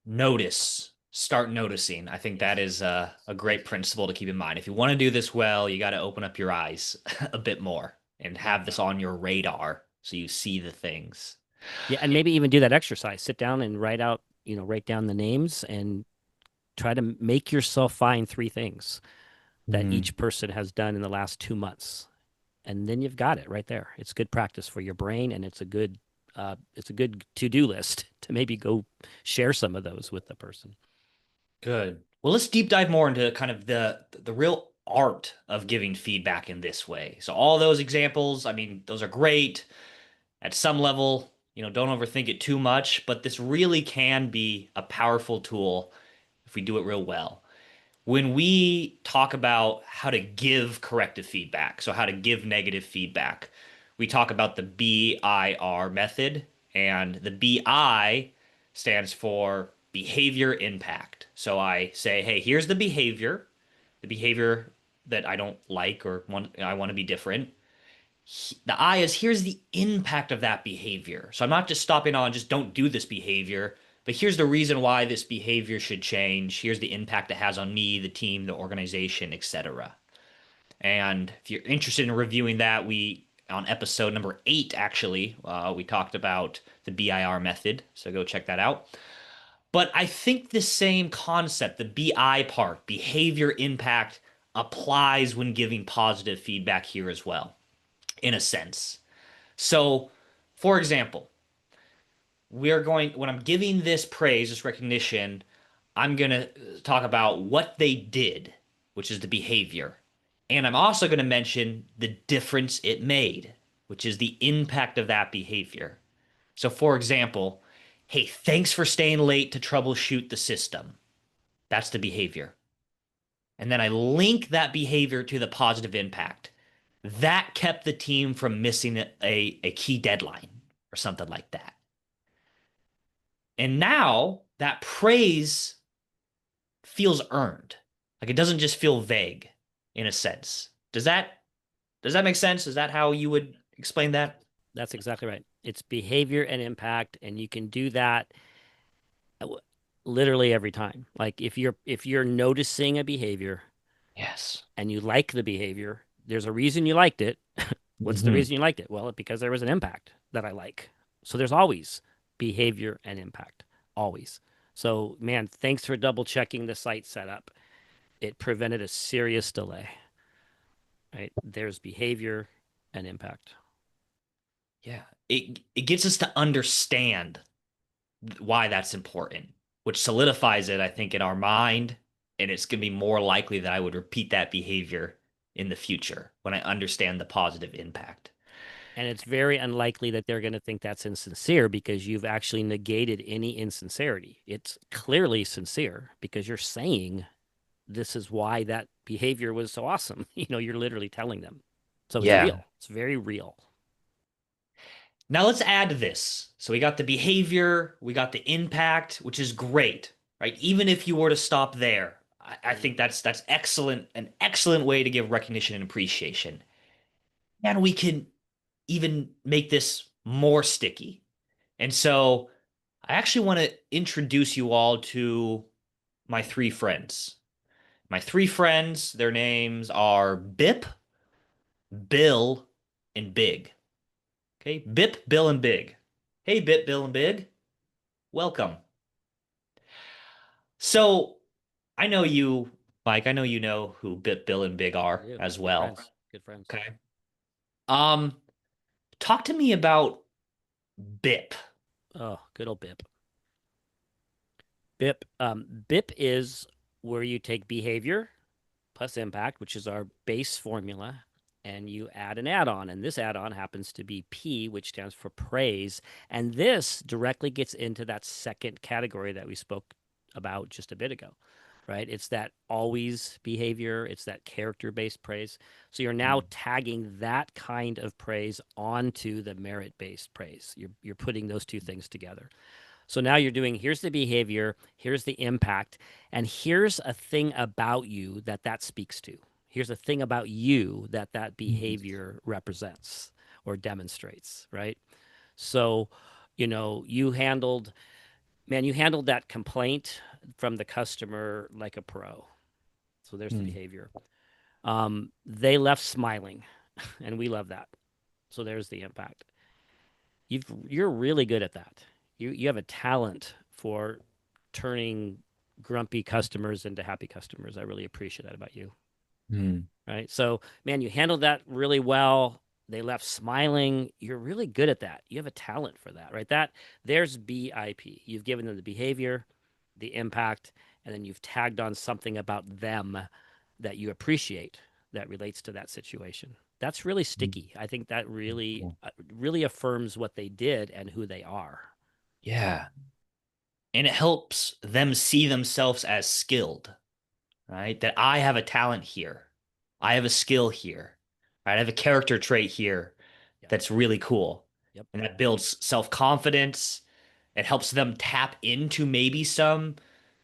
Notice. Start noticing. I think that Yes. is a great principle to keep in mind. If you want to do this well, you got to open up your eyes a bit more and have this on your radar so you see the things. Yeah, and maybe even do that exercise. Sit down and write down the names and try to make yourself find 3 things that Hmm. each person has done in the last 2 months. And then you've got it right there. It's good practice for your brain, and it's a good to-do list to maybe go share some of those with the person. Good. Well, let's deep dive more into kind of the real art of giving feedback in this way. So all those examples, I mean, those are great at some level, don't overthink it too much, but this really can be a powerful tool if we do it real well. When we talk about how to give corrective feedback, so how to give negative feedback, we talk about the BIR method, and the BI stands for behavior impact. So I say, hey, here's the behavior that I don't like or I want to be different. The I is here's the impact of that behavior. So I'm not just stopping on just don't do this behavior, but here's the reason why this behavior should change. Here's the impact it has on me, the team, the organization, etc. And if you're interested in reviewing that, we on episode number 8 actually, we talked about the BIR method. So go check that out. But I think the same concept, the BI part, behavior impact, applies when giving positive feedback here as well, in a sense. So, for example, when I'm giving this praise, this recognition, I'm going to talk about what they did, which is the behavior. And I'm also going to mention the difference it made, which is the impact of that behavior. So, for example, hey, thanks for staying late to troubleshoot the system. That's the behavior. And then I link that behavior to the positive impact. That kept the team from missing a key deadline or something like that. And now that praise feels earned. Like it doesn't just feel vague in a sense. Does that make sense? Is that how you would explain that? That's exactly right. It's behavior and impact, and you can do that literally every time. Like if you're noticing a behavior Yes. and you like the behavior, there's a reason you liked it. What's the Hmm. reason you liked it? Well, because there was an impact that I like. So there's always behavior and impact, always. So, man, thanks for double checking the site setup. It prevented a serious delay, right? There's behavior and impact. Yeah. It gets us to understand why that's important, which solidifies it, I think, in our mind. And it's going to be more likely that I would repeat that behavior in the future when I understand the positive impact. And it's very unlikely that they're going to think that's insincere because you've actually negated any insincerity. It's clearly sincere because you're saying this is why that behavior was so awesome. You're literally telling them. So it's Yeah. real. It's very real. Now let's add this. So we got the behavior, we got the impact, which is great, right? Even if you were to stop there, I Mm. think that's excellent, an excellent way to give recognition and appreciation. And we can even make this more sticky. And so I actually want to introduce you all to my three friends. My three friends, their names are Bip, Bill, and Big. Okay, Bip, Bill, and Big. Hey, Bip, Bill, and Big. Welcome. So I know you, Mike, I know you know who Bip, Bill, and Big I are do. as Good well. friends. Good friends. Okay. Um, Talk to me about Bip. Oh, good old BIP. BIP is where you take behavior plus impact, which is our base formula, and you add an add-on. And this add-on happens to be P, which stands for praise. And this directly gets into that second category that we spoke about just a bit ago, right? It's that always behavior, it's that character-based praise. So you're now tagging that kind of praise onto the merit-based praise. You're putting those two things together. So now you're doing here's the behavior, here's the impact, and here's a thing about you that that speaks to. Here's a thing about you that that behavior represents or demonstrates, right? So, you handled that complaint from the customer like a pro. So there's the Mm. behavior. They left smiling, and we love that. So there's the impact. You're really good at that. You have a talent for turning grumpy customers into happy customers. I really appreciate that about you. Mm. Right. So, man, you handled that really well. They left smiling. You're really good at that. You have a talent for that, right? There's BIP. You've given them the behavior, the impact, and then you've tagged on something about them that you appreciate that relates to that situation. That's really Mm. sticky. I think that really, Cool. really affirms what they did and who they are. Yeah. And it helps them see themselves as skilled, right? That I have a talent here. I have a skill here, right? I have a character trait here Yep. that's really cool. Yep. And that builds self-confidence. It helps them tap into maybe some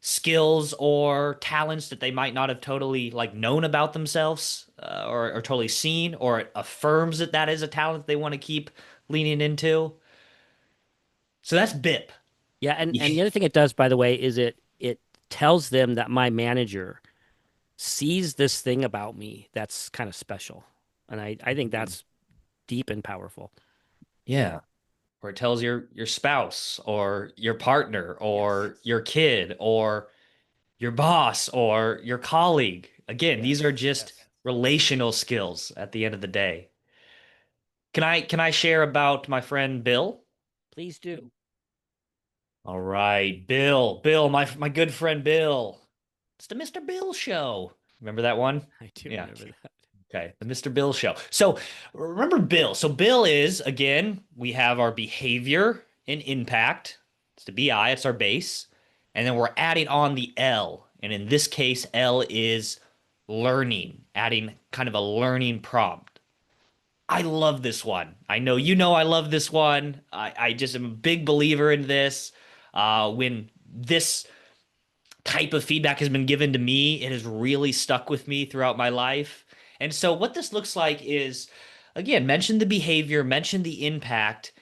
skills or talents that they might not have totally like known about themselves or totally seen, or it affirms that that is a talent they want to keep leaning into. So that's BIP. Yeah. And the other thing it does, by the way, is it tells them that my manager sees this thing about me that's kind of special. And I think that's deep and powerful. Yeah. Or it tells your spouse or your partner Yes. or your kid or your boss or your colleague. Again, these are Yes. just relational skills at the end of the day. Can I share about my friend Bill? Please do. All right, Bill, my good friend Bill. It's the Mr. Bill show. Remember that one? I do Yeah. remember that. Okay, the Mr. Bill show. So remember Bill. So Bill is, again, we have our behavior and impact. It's the BI, it's our base. And then we're adding on the L. And in this case, L is learning, adding kind of a learning prompt. I love this one. I know you know I love this one. I just am a big believer in this. When this type of feedback has been given to me, it has really stuck with me throughout my life. And so, what this looks like is, again, mention the behavior, mention the impact,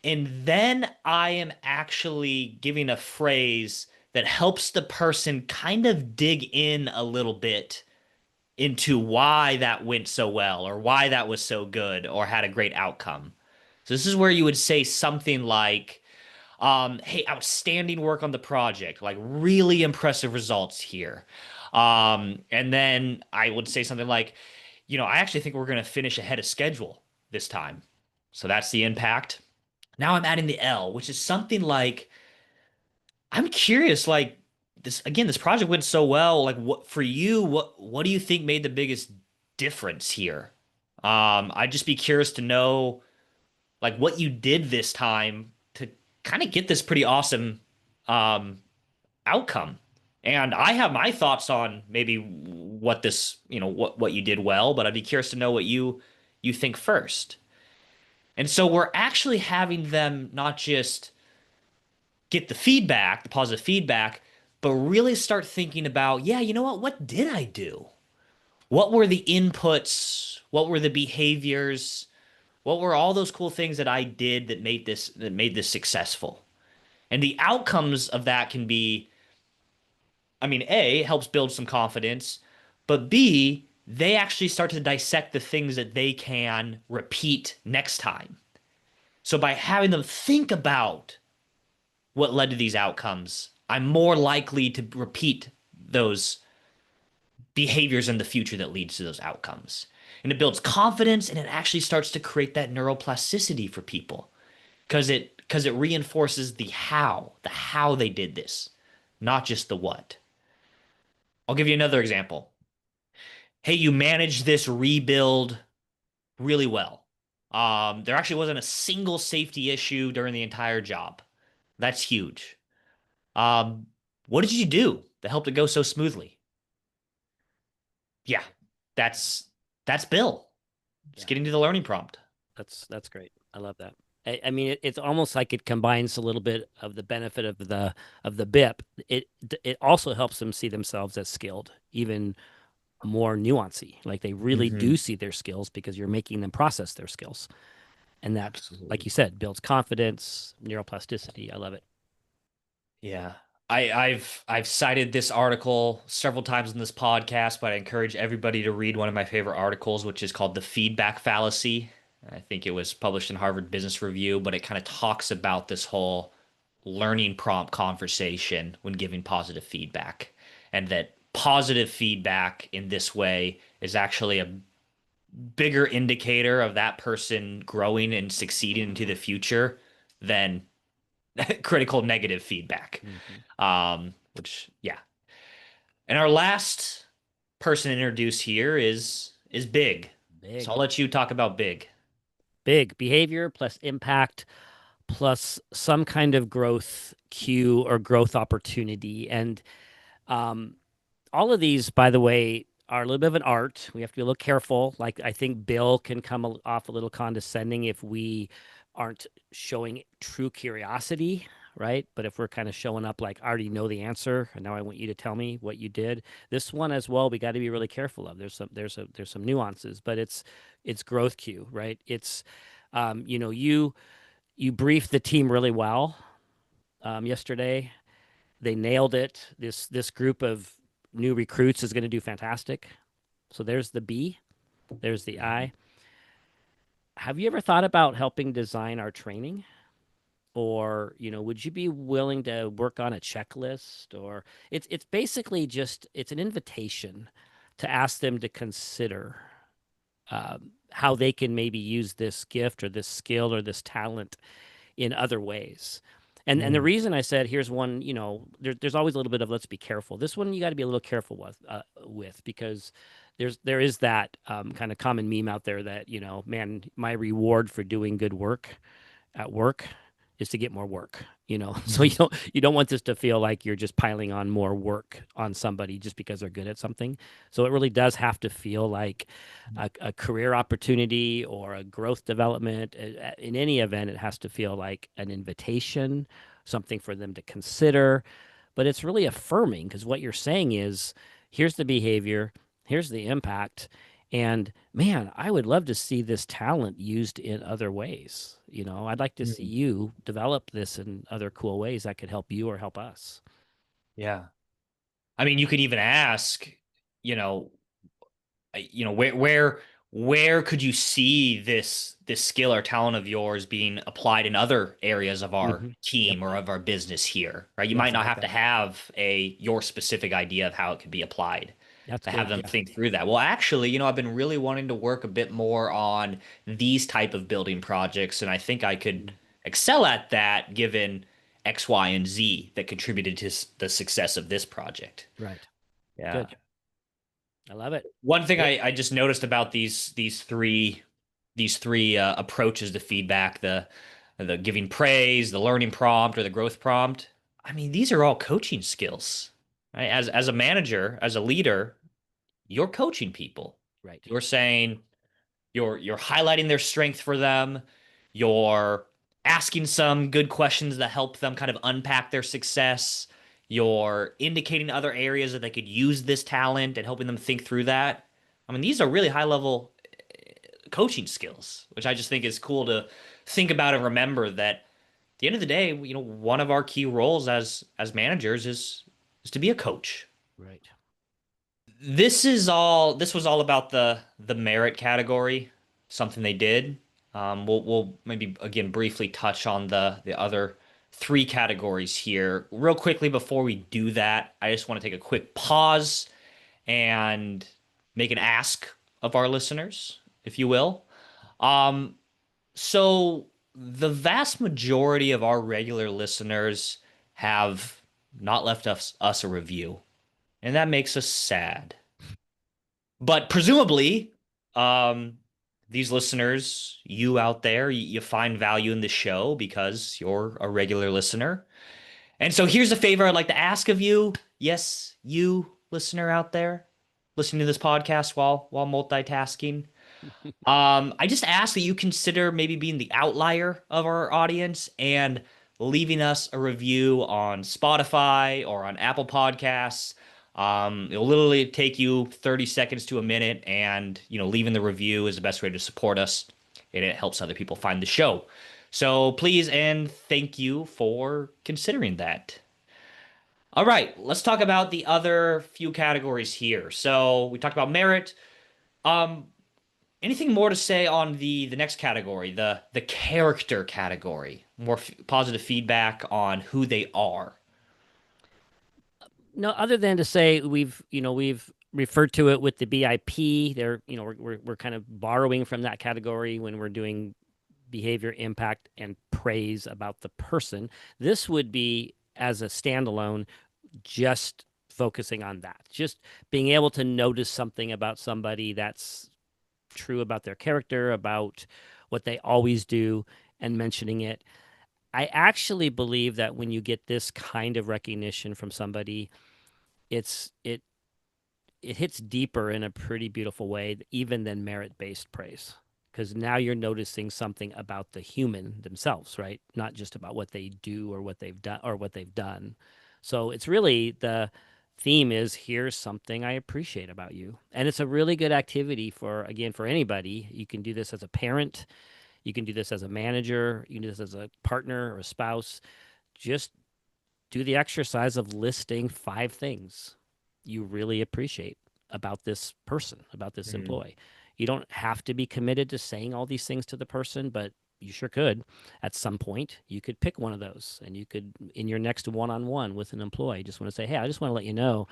and then I am actually giving a phrase that helps the person kind of dig in a little bit into why that went so well or why that was so good or had a great outcome. So, this is where you would say something like, hey, outstanding work on the project, like really impressive results here. And then I would say something like, I actually think we're going to finish ahead of schedule this time. So that's the impact. Now I'm adding the L, which is something like, I'm curious, like this again, this project went so well. Like what for you, what do you think made the biggest difference here? I'd just be curious to know like what you did this time to kind of get this pretty awesome um, outcome. And I have my thoughts on maybe what this, what you did well, but I'd be curious to know what you think first. And so we're actually having them not just get the feedback, the positive feedback, but really start thinking about, yeah, you know what did I do? What were the inputs? What were the behaviors? What were all those cool things that I did that made this successful? And the outcomes of that can be, I mean, A, it helps build some confidence, but B, they actually start to dissect the things that they can repeat next time. So by having them think about what led to these outcomes, I'm more likely to repeat those behaviors in the future that leads to those outcomes. And it builds confidence and it actually starts to create that neuroplasticity for people because it reinforces the how they did this, not just the what. I'll give you another example. Hey, you managed this rebuild really well. There actually wasn't a single safety issue during the entire job. That's huge. Um, what did you do that helped it go so smoothly? Yeah, that's Bill. Just Yeah, getting to the learning prompt. that's great. I love that. I mean, it's almost like it combines a little bit of the benefit of the BIP. It also helps them see themselves as skilled, even more nuancy. Like they really do Hmm. see their skills because you're making them process their skills. And that, like Absolutely. you said, builds confidence, neuroplasticity. I love it. Yeah. I've cited this article several times in this podcast, but I encourage everybody to read one of my favorite articles, which is called The Feedback Fallacy. I think it was published in Harvard Business Review, but it kind of talks about this whole learning prompt conversation when giving positive feedback. And that positive feedback in this way is actually a bigger indicator of that person growing and succeeding into the future than critical negative feedback. Hmm. Which yeah. And our last person introduced here is Big. So I'll Big, let you talk about Big. big behavior plus impact plus some kind of growth cue or growth opportunity. And um, all of these, by the way, are a little bit of an art. We have to be a little careful. Like I think Bill can come off a little condescending if we aren't showing true curiosity, right? But if we're kind of showing up like I already know the answer, and now I want you to tell me what you did. This one as well, we got to be really careful of. There's some nuances, but it's growth cue, right? It's you briefed the team really well yesterday. They nailed it. This group of new recruits is going to do fantastic. So there's the B, there's the Mhm. I. Have you ever thought about helping design our training? Or, would you be willing to work on a checklist? Or it's basically just it's an invitation to ask them to consider how they can maybe use this gift or this skill or this talent in other ways. And the Mm, reason I said here's one, there's always a little bit of let's be careful. This one you got to be a little careful with because there is that kind of common meme out there that man, my reward for doing good work at work is to get more work. So mhm, you don't want this to feel like you're just piling on more work on somebody just because they're good at something. So it really does have to feel like a career opportunity or a growth development. In any event, it has to feel like an invitation, something for them to consider. But it's really affirming because what you're saying is here's the behavior, here's the impact. And man, I would love to see this talent used in other ways. I'd like to see mm. you develop this in other cool ways that could help you or help us. Yeah. I mean, you could even ask, you know, where could you see this skill or talent of yours being applied in other areas of our Yep. team or of our business here, right? You Yes, might I not like have to that. have your specific idea of how it could be applied, That's to have good. them Yeah. think through that. Well, actually, I've been really wanting to work a bit more on these type of building projects, and I think I could Mm. excel at that given X, Y, and Z that contributed to the success of this project. Right. Yeah. Good. I love it. One thing It, I just noticed about these three these three approaches to feedback, the giving praise, the learning prompt, or the growth prompt. I mean, these are all coaching skills, right? As a manager, as a leader, you're coaching people. Right. You're saying you're highlighting their strength for them. You're asking some good questions that help them kind of unpack their success. You're indicating other areas that they could use this talent and helping them think through that. I mean, these are really high level coaching skills, which I just think is cool to think about and remember that at the end of the day, one of our key roles as managers is to be a coach. Right. This was all about the merit category, something they did. We'll maybe again briefly touch on the other three categories here real quickly. Before we do that, I just want to take a quick pause and make an ask of our listeners, if you will. Um, so the vast majority of our regular listeners have not left us a review, and that makes us sad. But presumably, um, these listeners, you out there, you find value in the show because you're a regular listener. And so here's a favor I'd like to ask of you. Yes, you listener out there listening to this podcast while multitasking. I just ask that you consider maybe being the outlier of our audience and leaving us a review on Spotify or on Apple Podcasts. It'll literally take you 30 seconds to a minute, and leaving the review is the best way to support us, and it helps other people find the show. So please and thank you for considering that. All right, let's talk about the other few categories here. So we talked about merit. Um, Anything more to say on the next category, the character category? More positive feedback on who they are. No, other than to say we've referred to it with the BIP. They're, we're kind of borrowing from that category when we're doing behavior impact and praise about the person. This would be as a standalone, just focusing on that, just being able to notice something about somebody that's true about their character, about what they always do, and mentioning it. I actually believe that when you get this kind of recognition from somebody, it's it hits deeper in a pretty beautiful way, even than merit-based praise. Because now you're noticing something about the human themselves, right? Not just about what they do or what they've done. So it's really the theme is here's something I appreciate about you. And it's a really good activity for, again, for anybody. You can do this as a parent, you can do this as a manager, you can do this as a partner or a spouse. Just do the exercise of listing 5 things you really appreciate about this person, about this Mm, employee. You don't have to be committed to saying all these things to the person, but you sure could. At some point, you could pick one of those, and you could, in your next one-on-one with an employee, just want to say, "Hey, I just want to let you know,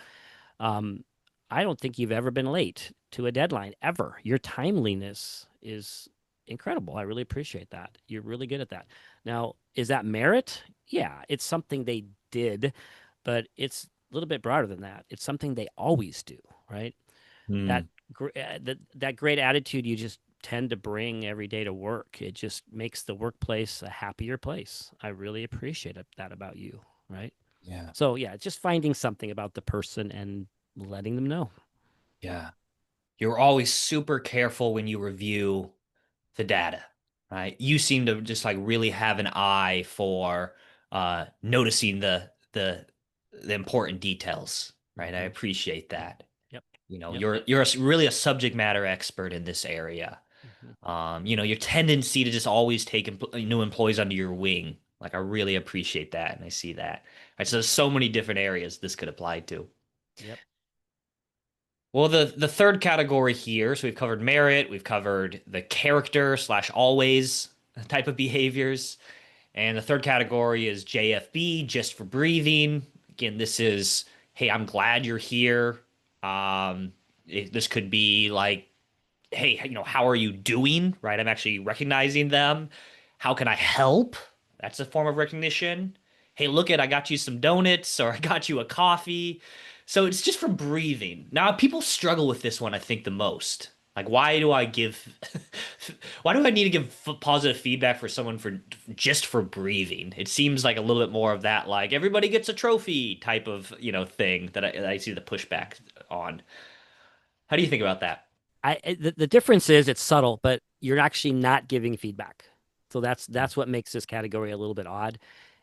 um, I don't think you've ever been late to a deadline ever. Your timeliness is incredible. I really appreciate that. You're really good at that." Now, is that merit? Yeah, it's something they did, but it's a little bit broader than that. It's something they always do, right? That mm, that great attitude you just tend to bring every day to work. It just makes the workplace a happier place. I really appreciate that about you, right? yeah, So yeah, just finding something about the person and letting them know. yeah. You're always super careful when you review the data, right? You seem to just like really have an eye for noticing the important details, right? I Hmm. appreciate that. Yep. Yep. You're really a subject matter expert in this area. Hmm. Your tendency to just always take new employees under your wing. Like I really appreciate that, and I see that. Right, so there's so many different areas this could apply to. Yep. Well, the third category here, so we've covered merit, we've covered the character slash always type of behaviors, and the third category is JFB, just for breathing. Again, this is, hey, I'm glad you're here. This could be like, hey, how are you doing? Right? I'm actually recognizing them. How can I help? That's a form of recognition. Hey, look I got you some donuts or I got you a coffee. So it's just from breathing. Now, people struggle with this one, I think, the most. Like, why do I give, why do I need to give positive feedback for someone for just for breathing? It seems like a little bit more of that, like everybody gets a trophy type of, thing that I see the pushback on. How do you think about that? The difference is it's subtle, but you're actually not giving feedback. So that's what makes this category a little bit odd.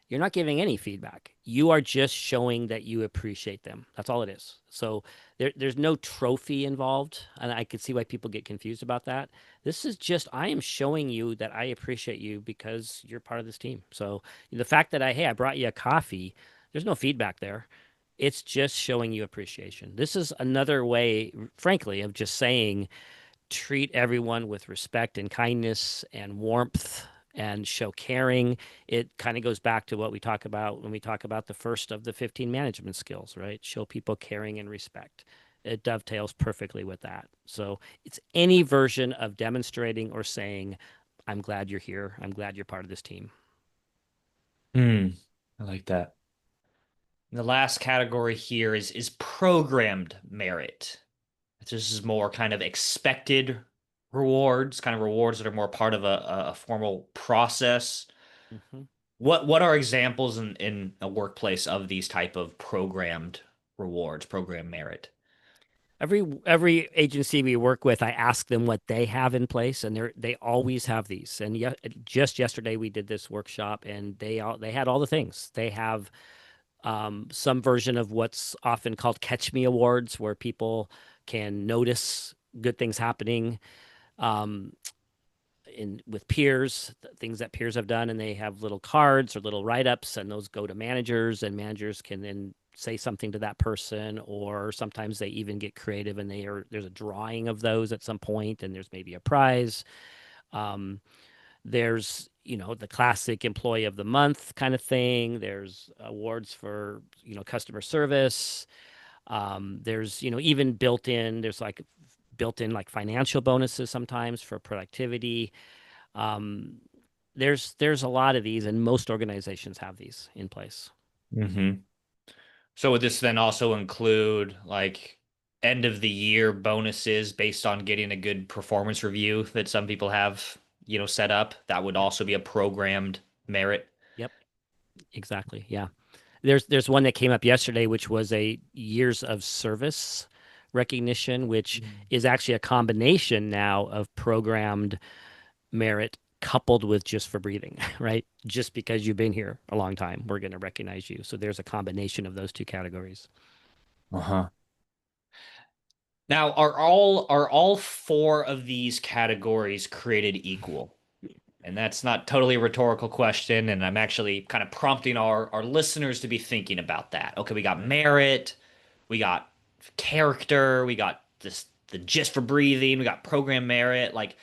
You're not giving any feedback. You are just showing that you appreciate them. That's all it is. So there's no trophy involved, and I could see why people get confused about that. This is just I am showing you that I appreciate you because you're part of this team. So the fact that I brought you a coffee, there's no feedback there. It's just showing you appreciation. This is another way, frankly, of just saying treat everyone with respect and kindness and warmth and show caring. It kind of goes back to what we talk about when we talk about the first of the 15 management skills, right? Show people caring and respect. It dovetails perfectly with that. So it's any version of demonstrating or saying, I'm glad you're here. I'm glad you're part of this team. Hmm. I like that. The last category here is programmed merit. This is more kind of expected rewards, kind of rewards that are more part of a formal process. Mhm. What are examples in a workplace of these type of programmed rewards, program merit? Every agency we work with, I ask them what they have in place, and they always have these. And just yesterday we did this workshop, and they had all the things. They have some version of what's often called catch me awards, where people can notice good things happening um, in with peers, things that peers have done, and they have little cards or little write ups, and those go to managers, and managers can then say something to that person, or sometimes they even get creative and there's a drawing of those at some point, and there's maybe a prize. Um, there's the classic employee of the month kind of thing. There's awards for customer service. There's even built in like financial bonuses sometimes for productivity. um, there's a lot of these, and most organizations have these in place. Hmm. So would this then also include like end of the year bonuses based on getting a good performance review that some people have, set up? That would Yeah. also be a programmed merit. Yep. Exactly. Yeah. There's one that came up yesterday, which was a years of service recognition, which is actually a combination now of programmed merit coupled with just for breathing, right? Just because you've been here a long time, we're going to recognize you. So there's a combination of those two categories. Uh-huh. Now, are all four of these categories created equal? And that's not totally a rhetorical question, and I'm actually kind of prompting our listeners to be thinking about that. Okay, we got merit, we got character, we got this the gist for breathing, we got program merit. Like,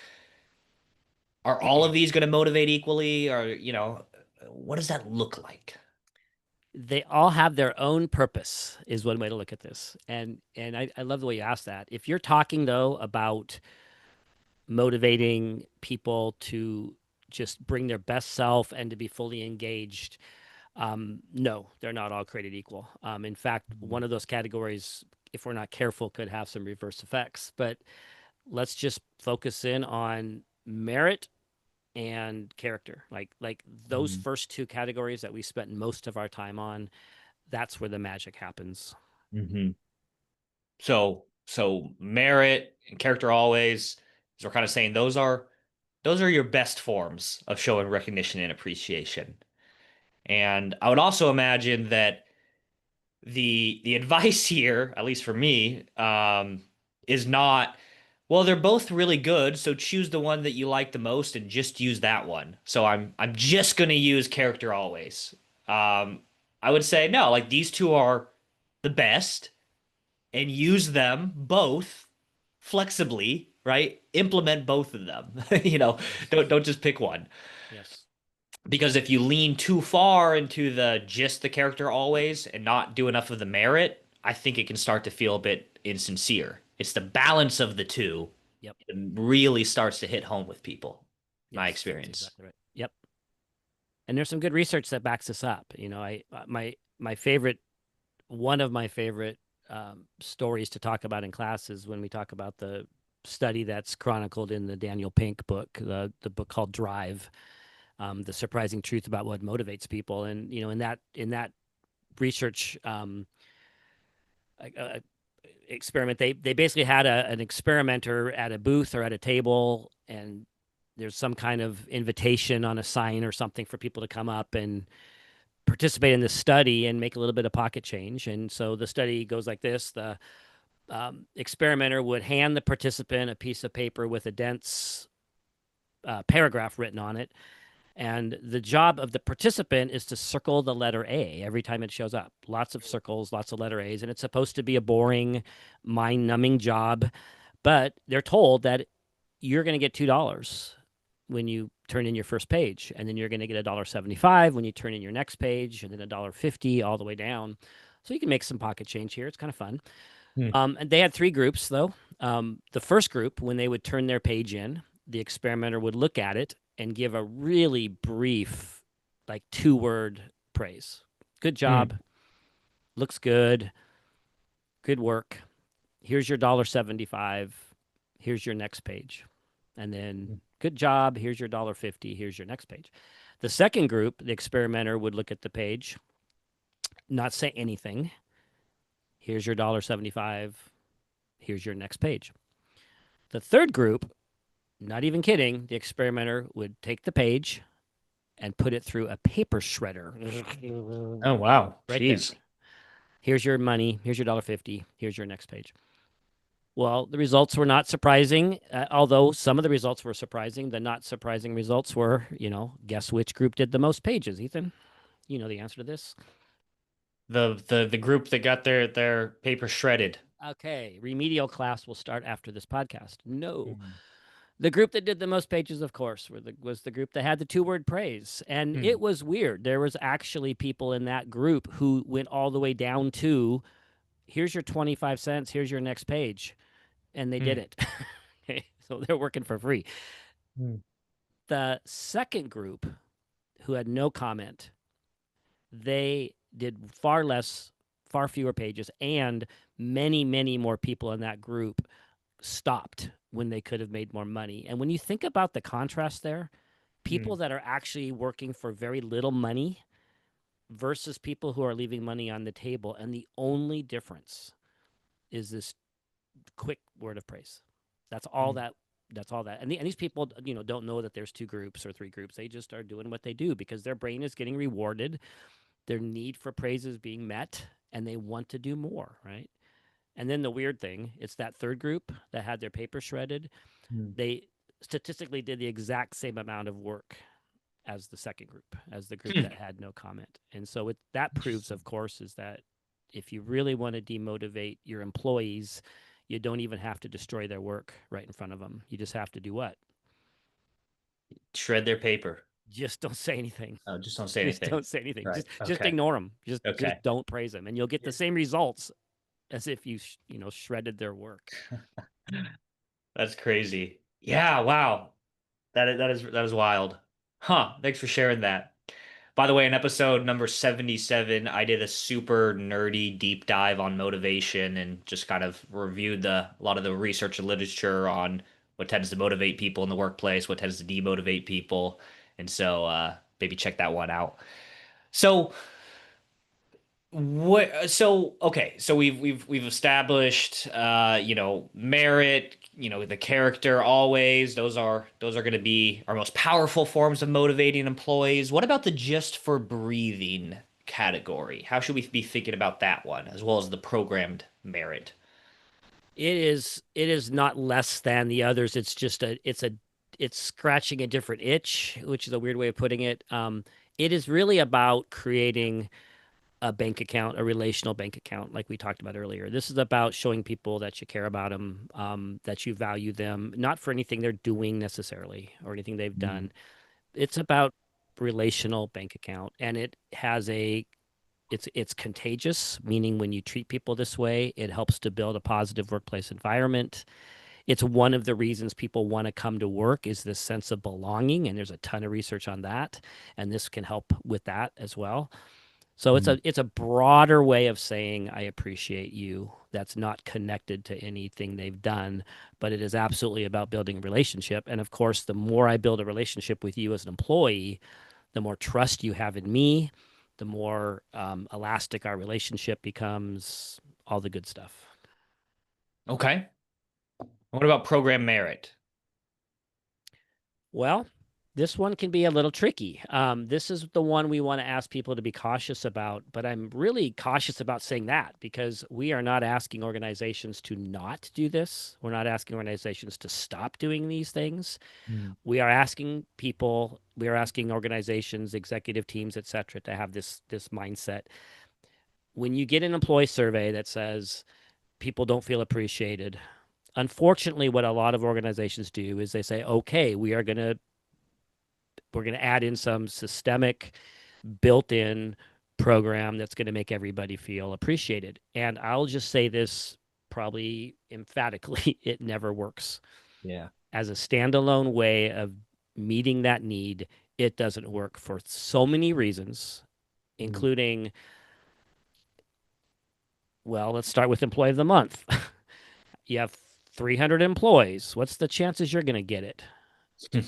are all of these going to motivate equally, or what does that look like? They all have their own purpose, is one way to look at this. And I love the way you asked that. If you're talking though about motivating people to just bring their best self and to be fully engaged, no, they're not all created equal. In fact, one of those categories, if we're not careful, could have some reverse effects. But let's just focus in on merit and character. Like those first two categories that we spent most of our time on, that's where the magic happens. Mm-hmm. So merit and character always, as we're kind of saying, those are your best forms of showing recognition and appreciation. And I would also imagine that the advice here, at least for me, is not, well, they're both really good, so choose the one that you like the most and just use that one. So I'm just gonna use character always. I would say no, like these two are the best and use them both flexibly, right? Implement both of them. You know, Yes. don't just pick one. Yes. Because if you lean too far into the just the character always and not do enough of the merit, I think it can start to feel a bit insincere. It's the balance of the two Yep. that really starts to hit home with people, my Yes. That's experience. exactly right. Yep. And there's some good research that backs this up. My favorite one of my favorite stories to talk about in class is when we talk about the study that's chronicled in the Daniel Pink book, the book called Drive, the surprising truth about what motivates people. And in that research uh, experiment, they basically had an experimenter at a booth or at a table, and there's some kind of invitation on a sign or something for people to come up and participate in this study and make a little bit of pocket change. And so the study goes like this: the experimenter would hand the participant a piece of paper with a dense paragraph written on it. And the job of the participant is to circle the letter A every time it shows up. Lots of circles, lots of letter A's. And it's supposed to be a boring, mind numbing job. But they're told that you're going to get $2 when you turn in your first page. And then you're going to get $1.75 when you turn in your next page, and then $1.50 all the way down. So you can make some pocket change here. It's kind of fun. Hmm. And they had three groups, though. The first group, when they would turn their page in, the experimenter would look at it and give a really brief, like 2-word praise. Good Hmm. job. Looks good. Good work. Here's your $1.75. Here's your next page. And then good job. Here's your $1.50. Here's your next page. The second group, the experimenter would look at the page, not say anything. Here's your $1.75. Here's your next page. The third group, not even kidding, the experimenter would take the page and put it through a paper shredder. Oh, wow. Right there. Jeez. Here's your money. Here's your $1.50. Here's your next page. Well, the results were not surprising, although some of the results were surprising. The not surprising results were, guess which group did the most pages, Ethan? You know the answer to this. The group that got their paper shredded. Okay, remedial class will start after this podcast. No. Hmm. The group that did the most pages, of course, was the group that had the 2-word praise. And it Hmm. was weird. There was actually people in that group who went all the way down to, here's your 25 cents, here's your next page. And they did Hmm. it. So they're working for free. Hmm. The second group, who had no comment, they did far less, far fewer pages, and many, many more people in that group stopped when they could have made more money. And when you think about the contrast there, people Hmm. that are actually working for very little money versus people who are leaving money on the table, and the only difference is this quick word of praise. That's all Hmm. that. That's all that. And these people, don't know that there's 2 groups or 3 groups. They just are doing what they do because their brain is getting rewarded. Their need for praise is being met, and they want to do more, right? And then the weird thing, it's that third group that had their paper shredded. Hmm. They statistically did the exact same amount of work as the second group, as the group Hmm. that had no comment. And so that proves, Interesting. of course, is that if you really want to demotivate your employees, you don't even have to destroy their work right in front of them. You just have to do what? Shred their paper. Just don't say anything. Oh, just don't say Just anything. don't say anything. Right. Just Okay. ignore them. Just Okay. don't praise them, and you'll get the same results as if you shredded their work. That's crazy. Yeah, wow. That is wild. Huh. Thanks for sharing that. By the way, in episode number 77, I did a super nerdy deep dive on motivation and just kind of reviewed a lot of the research and literature on what tends to motivate people in the workplace, what tends to demotivate people. And so maybe check that one out. So what so okay, so we've established merit, the character always. Those are going to be our most powerful forms of motivating employees. What about the just for breathing category? How should we be thinking about that one as well as the programmed merit? It is not less than the others. It's scratching a different itch, which is a weird way of putting it. It is really about creating a bank account, a relational bank account, like we talked about earlier. This is about showing people that you care about them, that you value them, not for anything they're doing necessarily or anything they've Mm. done. It's about relational bank account, and it's contagious, meaning when you treat people this way, it helps to build a positive workplace environment. It's one of the reasons people want to come to work is this sense of belonging, and there's a ton of research on that, and this can help with that as well. So Mm. it's a broader way of saying I appreciate you. That's not connected to anything they've done, but it is absolutely about building a relationship. And of course, the more I build a relationship with you as an employee, the more trust you have in me, the more elastic our relationship becomes, all the good stuff. Okay. What about program merit? Well, this one can be a little tricky. This is the one we want to ask people to be cautious about, but I'm really cautious about saying that because we are not asking organizations to not do this. We're not asking organizations to stop doing these things. Mm. We are asking people, we are asking organizations, executive teams, et cetera, to have this mindset. When you get an employee survey that says people don't feel appreciated, unfortunately, what a lot of organizations do is they say, okay, we're going to add in some systemic built-in program that's going to make everybody feel appreciated. And I'll just say this probably emphatically, it never works. Yeah. As a standalone way of meeting that need, it doesn't work for so many reasons, Mm. including, well, let's start with employee of the month. You have 300 employees. What's the chances you're going to get it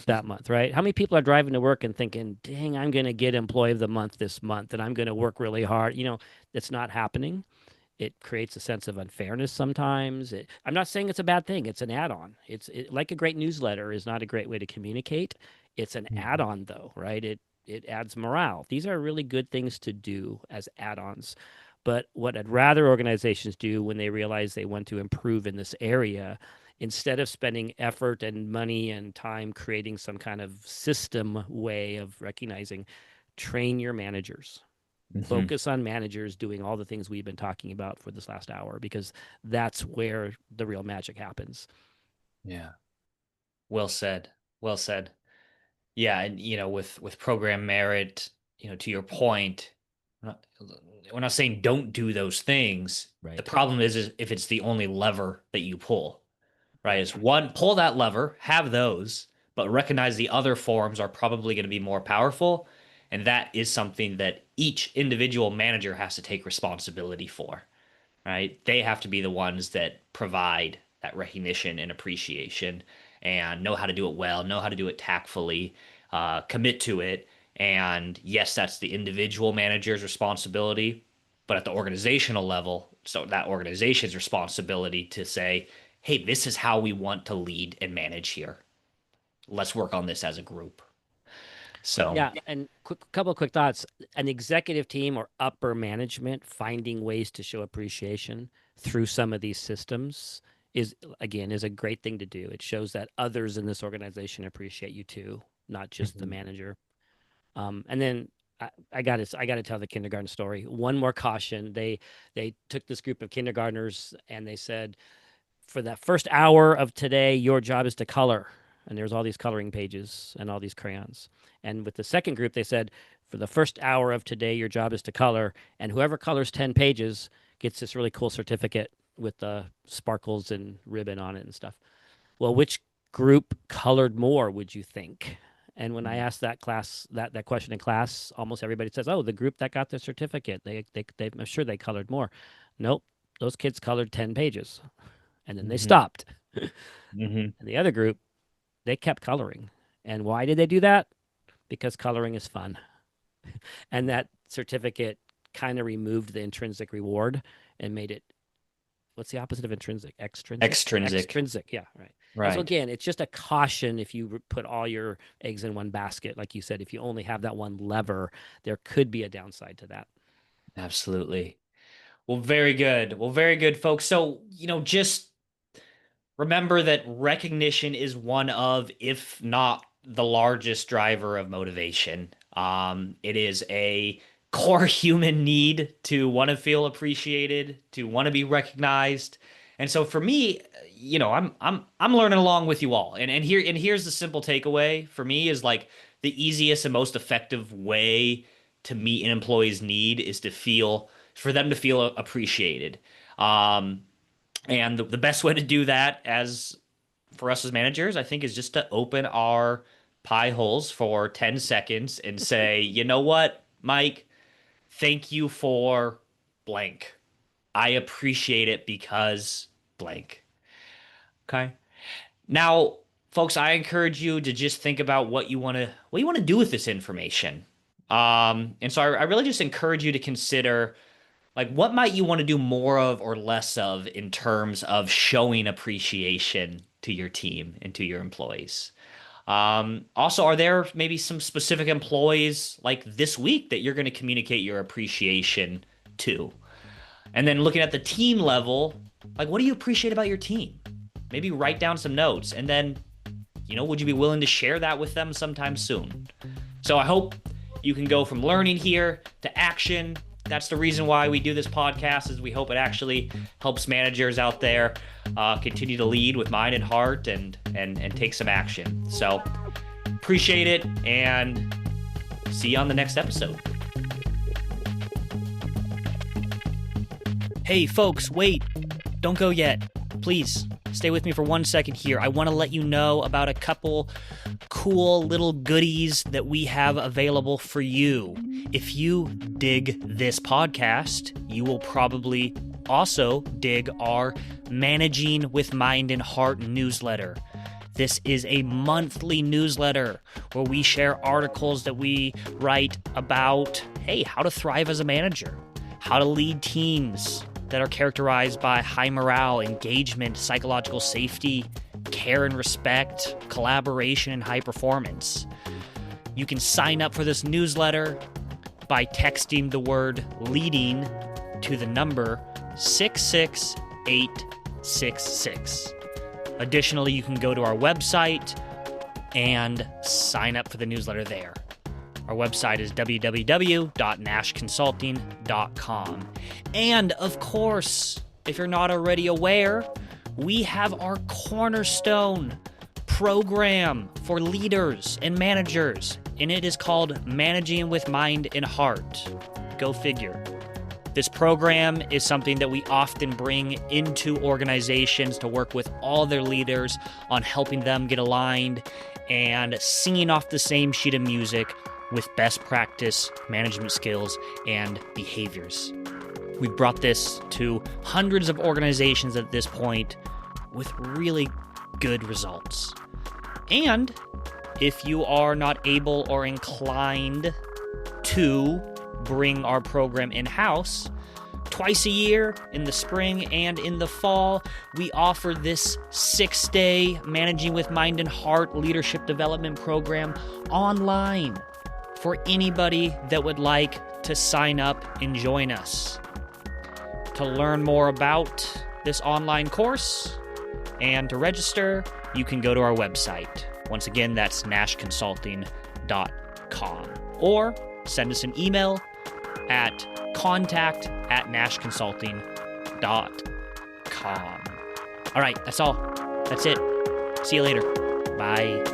that month, right? How many people are driving to work and thinking, dang, I'm going to get employee of the month this month and I'm going to work really hard? It's not happening. It creates a sense of unfairness sometimes. I'm not saying it's a bad thing. It's an add-on. Like a great newsletter is not a great way to communicate. It's an Mhm. add-on though, right? It adds morale. These are really good things to do as add-ons. But what I'd rather organizations do when they realize they want to improve in this area, instead of spending effort and money and time creating some kind of system way of recognizing, train your managers. Mhm. Focus on managers doing all the things we've been talking about for this last hour because that's where the real magic happens. Yeah. Well said. Well said. Yeah, and with program merit, to your point, we're not, we're not saying don't do those things. The Right. problem is if it's the only lever that you pull, right? Right. It's one, pull that lever, have those, but recognize the other forms are probably going to be more powerful, and that is something that each individual manager has to take responsibility for, right? They have to be the ones that provide that recognition and appreciation and know how to do it well, know how to do it tactfully, commit to it. And yes, that's the individual manager's responsibility, but at the organizational level, so that organization's responsibility to say, hey, this is how we want to lead and manage here. Let's work on this as a group. So, Yeah, and couple of quick thoughts. An executive team or upper management finding ways to show appreciation through some of these systems is a great thing to do. It shows that others in this organization appreciate you too, not just the mhm. manager. And then I got to tell the kindergarten story. One more caution. They took this group of kindergartners and they said, for that first hour of today, your job is to color. And there's all these coloring pages and all these crayons. And with the second group, they said, for the first hour of today, your job is to color. And whoever colors 10 pages gets this really cool certificate with the sparkles and ribbon on it and stuff. Well, which group colored more, would you think? And when I asked that question in class, almost everybody says, "Oh, the group that got the certificate. I'm sure they colored more." Nope, those kids colored 10 pages and then they Mhm. stopped. Mhm. And the other group, they kept coloring. And why did they do that? Because coloring is fun. And that certificate kind of removed the intrinsic reward and made it, what's the opposite of intrinsic? Extrinsic? Extrinsic. Extrinsic, yeah, right. And so Right. again, it's just a caution if you put all your eggs in one basket. Like you said, if you only have that one lever, there could be a downside to that. Absolutely. Well, very good. Well, very good, folks. So, just remember that recognition is one of, if not the largest driver of motivation. It is a core human need to want to feel appreciated, to want to be recognized. And so for me, I'm learning along with you all. And here's the simple takeaway for me is like the easiest and most effective way to meet an employee's need is for them to feel appreciated. Um, and the best way to do that as for us as managers, I think, is just to open our pie holes for 10 seconds and say, you know what, Mike, Thank you for blank. I appreciate it because blank. Okay. Now, folks, I encourage you to just think about what you want to do with this information. And so I really just encourage you to consider like what might you want to do more of or less of in terms of showing appreciation to your team and to your employees. Also, are there maybe some specific employees like this week that you're going to communicate your appreciation to? And then looking at the team level, like what do you appreciate about your team? Maybe write down some notes and then, would you be willing to share that with them sometime soon? So I hope you can go from learning here to action. That's the reason why we do this podcast, is we hope it actually helps managers out there continue to lead with mind and heart and take some action. So appreciate it, and see you on the next episode. Hey folks, wait, don't go yet. Please stay with me for 1 second here. I want to let you know about a couple cool little goodies that we have available for you. If you dig this podcast, you will probably also dig our Managing with Mind and Heart newsletter. This is a monthly newsletter where we share articles that we write about, hey, how to thrive as a manager, how to lead teams that are characterized by high morale, engagement, psychological safety, care and respect, collaboration, and high performance. You can sign up for this newsletter by texting the word leading to the number 66866. Additionally, you can go to our website and sign up for the newsletter there. Our website is www.nashconsulting.com. And of course, if you're not already aware, we have our cornerstone program for leaders and managers, and it is called Managing with Mind and Heart. Go figure. This program is something that we often bring into organizations to work with all their leaders on helping them get aligned and singing off the same sheet of music with best practice management skills and behaviors. We've brought this to hundreds of organizations at this point with really good results. And if you are not able or inclined to bring our program in-house, twice a year, in the spring and in the fall, we offer this 6-day Managing with Mind and Heart leadership development program online for anybody that would like to sign up and join us. To learn more about this online course and to register, you can go to our website. Once again, that's nashconsulting.com. Or send us an email at contact@nashconsulting.com. All right, that's all. That's it. See you later. Bye.